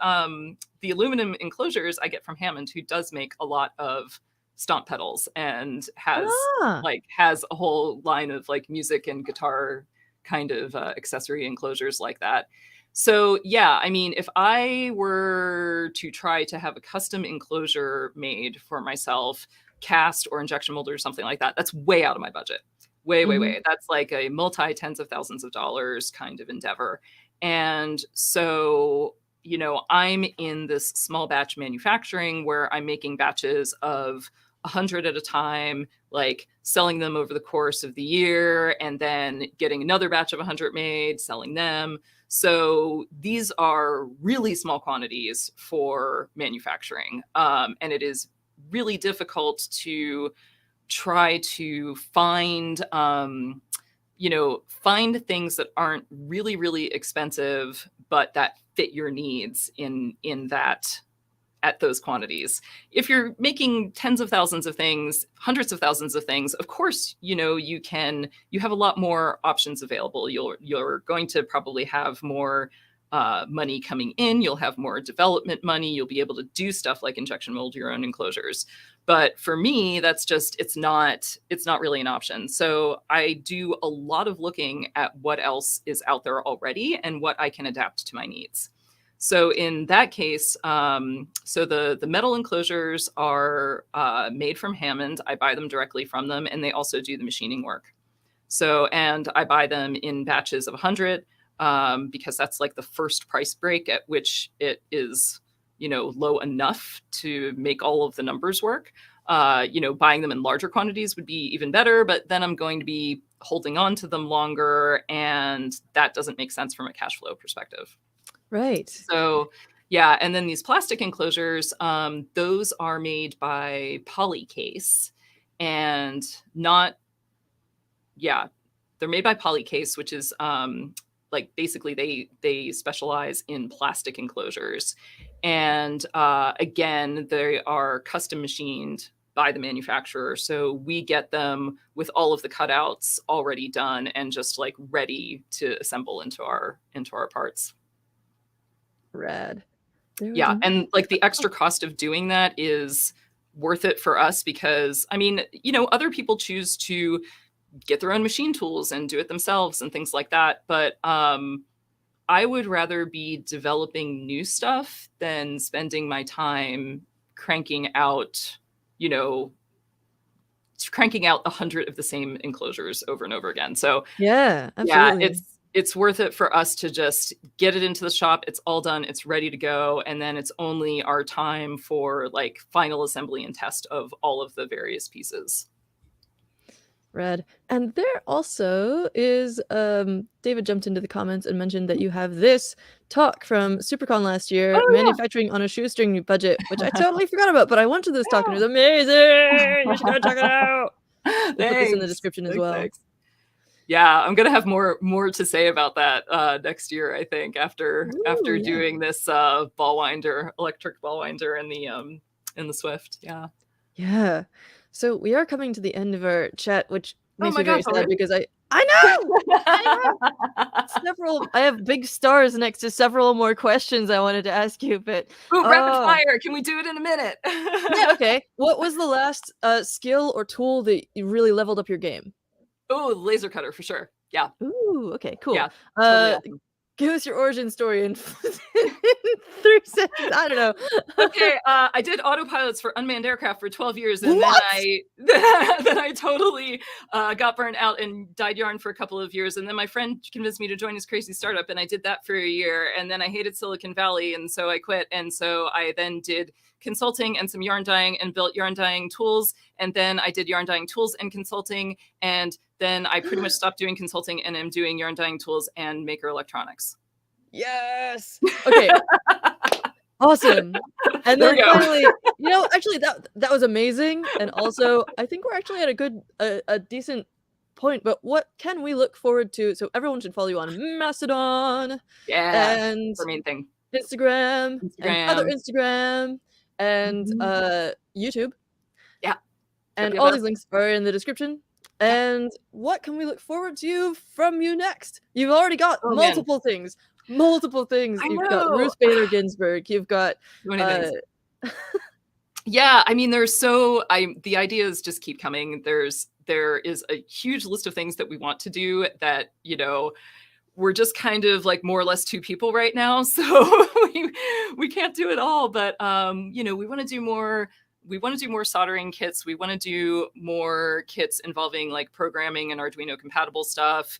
S2: aluminum enclosures I get from Hammond, who does make a lot of stomp pedals and has
S1: Ah.
S2: has a whole line of like music and guitar kind of accessory enclosures like that. So yeah, I mean, if I were to try to have a custom enclosure made for myself, cast or injection molded or something like that, that's way out of my budget. Way, way, way. That's like a multi tens of thousands of dollars kind of endeavor. And so, you know, I'm in this small batch manufacturing where I'm making batches of 100 at a time, like selling them over the course of the year, and then getting another batch of 100 made, selling them. So these are really small quantities for manufacturing. And it is really difficult to try to find, find things that aren't really, really expensive, but that fit your needs in that at those quantities. If you're making tens of thousands of things, hundreds of thousands of things, of course, you know, you have a lot more options available. You're going to probably have more money coming in. You'll have more development money. You'll be able to do stuff like injection mold your own enclosures. But for me, that's just, it's not really an option. So I do a lot of looking at what else is out there already and what I can adapt to my needs. So in that case, so the metal enclosures are made from Hammond. I buy them directly from them, and they also do the machining work. So, and I buy them in batches of 100 because that's like the first price break at which it is, you know, low enough to make all of the numbers work. You know, buying them in larger quantities would be even better, but then I'm going to be holding on to them longer, and that doesn't make sense from a cash flow perspective.
S1: Right.
S2: So yeah, and then these plastic enclosures, those are made by Polycase, and they're made by Polycase, which is like basically they specialize in plastic enclosures. And again, they are custom machined by the manufacturer. So we get them with all of the cutouts already done and just like ready to assemble into our parts.
S1: Rad.
S2: Yeah, and like the extra cost of doing that is worth it for us because, I mean, you know, other people choose to get their own machine tools and do it themselves and things like that. But I would rather be developing new stuff than spending my time cranking out 100 of the same enclosures over and over again. So
S1: yeah, absolutely.
S2: Yeah, it's worth it for us to just get it into the shop. It's all done. It's ready to go. And then it's only our time for like final assembly and test of all of the various pieces.
S1: Rad. And there also is, David jumped into the comments and mentioned that you have this talk from SuperCon last year, manufacturing on a shoestring budget, which I totally forgot about, but I went to this talk and it was amazing. You should go check it out. We'll put this in the description as well.
S2: Thanks. Yeah, I'm gonna have more to say about that next year, I think, after doing this electric ball winder in the Swift. Yeah.
S1: Yeah. So we are coming to the end of our chat, which makes me very sad
S2: already?
S1: because I know I have big stars next to several more questions I wanted to ask you, but
S2: rapid fire. Can we do it in a minute?
S1: Yeah, okay. What was the last skill or tool that you really leveled up your game?
S2: Oh, laser cutter for sure. Yeah.
S1: Ooh, okay, cool.
S2: Yeah, totally awesome.
S1: Give us your origin story in 3 seconds. I don't know.
S2: Okay, I did autopilots for unmanned aircraft for 12 years, and then I totally got burnt out and dyed yarn for a couple of years. And then my friend convinced me to join his crazy startup, and I did that for a year. And then I hated Silicon Valley, and so I quit. And so I then did consulting and some yarn dyeing and built yarn dyeing tools. And then I did yarn dyeing tools and consulting. And then I pretty much stopped doing consulting and am doing yarn dyeing tools and maker electronics.
S1: Yes. Okay. Awesome. And then finally, actually that was amazing. And also, I think we're actually at a decent point, but what can we look forward to? So everyone should follow you on Mastodon.
S2: Yeah.
S1: And
S2: the main thing.
S1: Instagram. And other Instagram. And YouTube.
S2: Yeah.
S1: And all these links are in the description. And what can we look forward to from you next? You've already got multiple things. You've got Ruth Bader Ginsburg. You've got
S2: yeah, I mean, the ideas just keep coming. There's there is a huge list of things that we want to do that, you know, we're just kind of like more or less two people right now. So we can't do it all, but, you know, we want to do more. We want to do more soldering kits. We want to do more kits involving like programming and Arduino compatible stuff.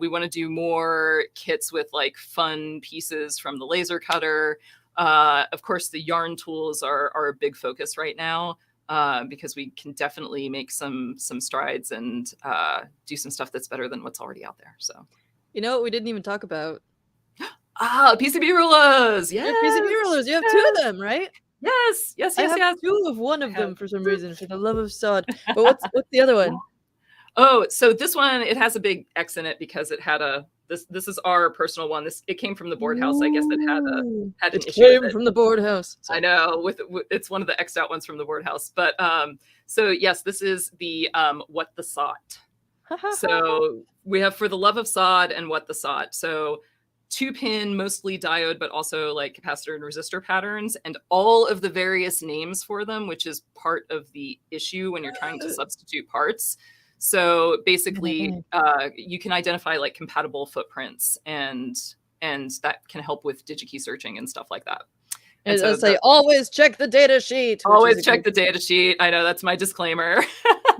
S2: We want to do more kits with like fun pieces from the laser cutter. Of course, the yarn tools are a big focus right now, because we can definitely make some strides and do some stuff that's better than what's already out there. So,
S1: You know what we didn't even talk about?
S2: PCB rulers. Yes.
S1: PCB rulers. You have two of them, right?
S2: Yes.
S1: I have two of one of them for some reason, for the love of sod. But what's the other one?
S2: Oh, so this one, it has a big X in it because it had this is our personal one. It came from the board house. I guess it had an issue with it.
S1: From the board house.
S2: I know, it's one of the X'd out ones from the board house. But so yes, this is the what the sot. So we have for the love of sod and what the sot. So 2-pin, mostly diode, but also like capacitor and resistor patterns, and all of the various names for them, which is part of the issue when you're trying to substitute parts. So basically, you can identify like compatible footprints, and that can help with DigiKey searching and stuff like that.
S1: And so say, always check the data sheet.
S2: Always check the data sheet. I know, that's my disclaimer.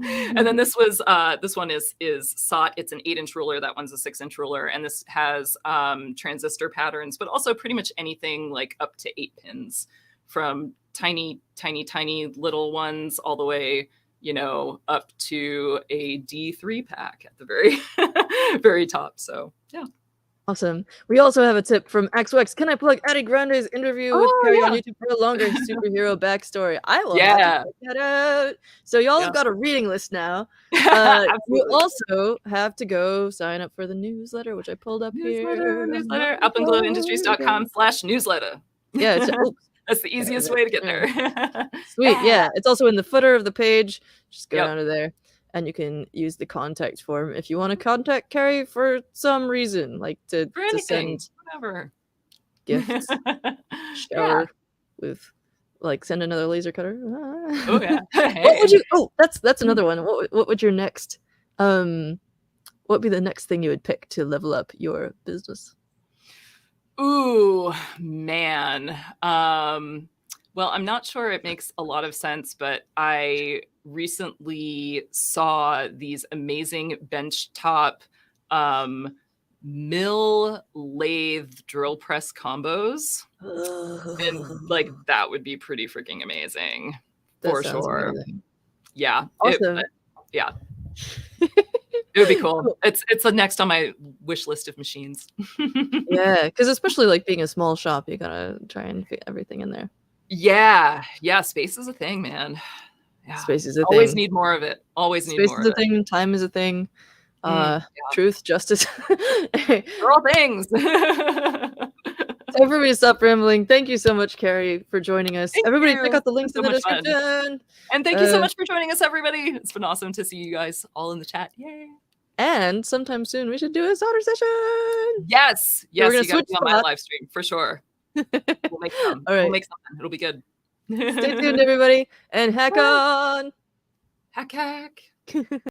S2: And then this one is SOT. It's an 8-inch ruler. That one's a 6-inch ruler. And this has transistor patterns, but also pretty much anything like up to 8 pins, from tiny little ones all the way, you know, up to a D3 pack at the very, very top. So, yeah.
S1: Awesome. We also have a tip from AxWex. Can I plug Adi Grande's interview with Carrie on YouTube for a longer superhero backstory? I will have to check that out. So y'all have got a reading list now. You also have to go sign up for the newsletter, which I pulled up here.
S2: Newsletter, upandglowindustries.com/newsletter.
S1: Yeah.
S2: That's the easiest way to get there.
S1: Sweet. Yeah. It's also in the footer of the page. Just go down to there. And you can use the contact form if you want to contact Carrie for some reason, like to send
S2: whatever
S1: gifts, shower with, like, send another laser cutter.
S2: Oh yeah.
S1: What would you? Oh, that's another one. What would your next? What would be the next thing you would pick to level up your business?
S2: Ooh, man. Well, I'm not sure it makes a lot of sense, but I recently saw these amazing benchtop mill lathe drill press combos. And like, that would be pretty freaking amazing. For sure. Amazing. Yeah.
S1: Awesome.
S2: Yeah. It would be cool. It's the next on my wish list of machines.
S1: Yeah, because especially like being a small shop, you gotta try and fit everything in there.
S2: Yeah. Space is a thing, man. Yeah.
S1: Space is a thing.
S2: Always need more of it. Always need more of it.
S1: Space is a thing. Time is a thing. Truth, justice.
S2: They're all things.
S1: Everybody stop rambling. Thank you so much, Carrie, for joining us. Everybody check out the links in the description.
S2: Fun. And thank you so much for joining us, everybody. It's been awesome to see you guys all in the chat. Yay.
S1: And sometime soon we should do a solder session.
S2: Yes. We're gonna switch on my live stream for sure. We'll make some.
S1: All right.
S2: We'll make something. It'll be good.
S1: Stay tuned, everybody, and hack on.
S2: Hack.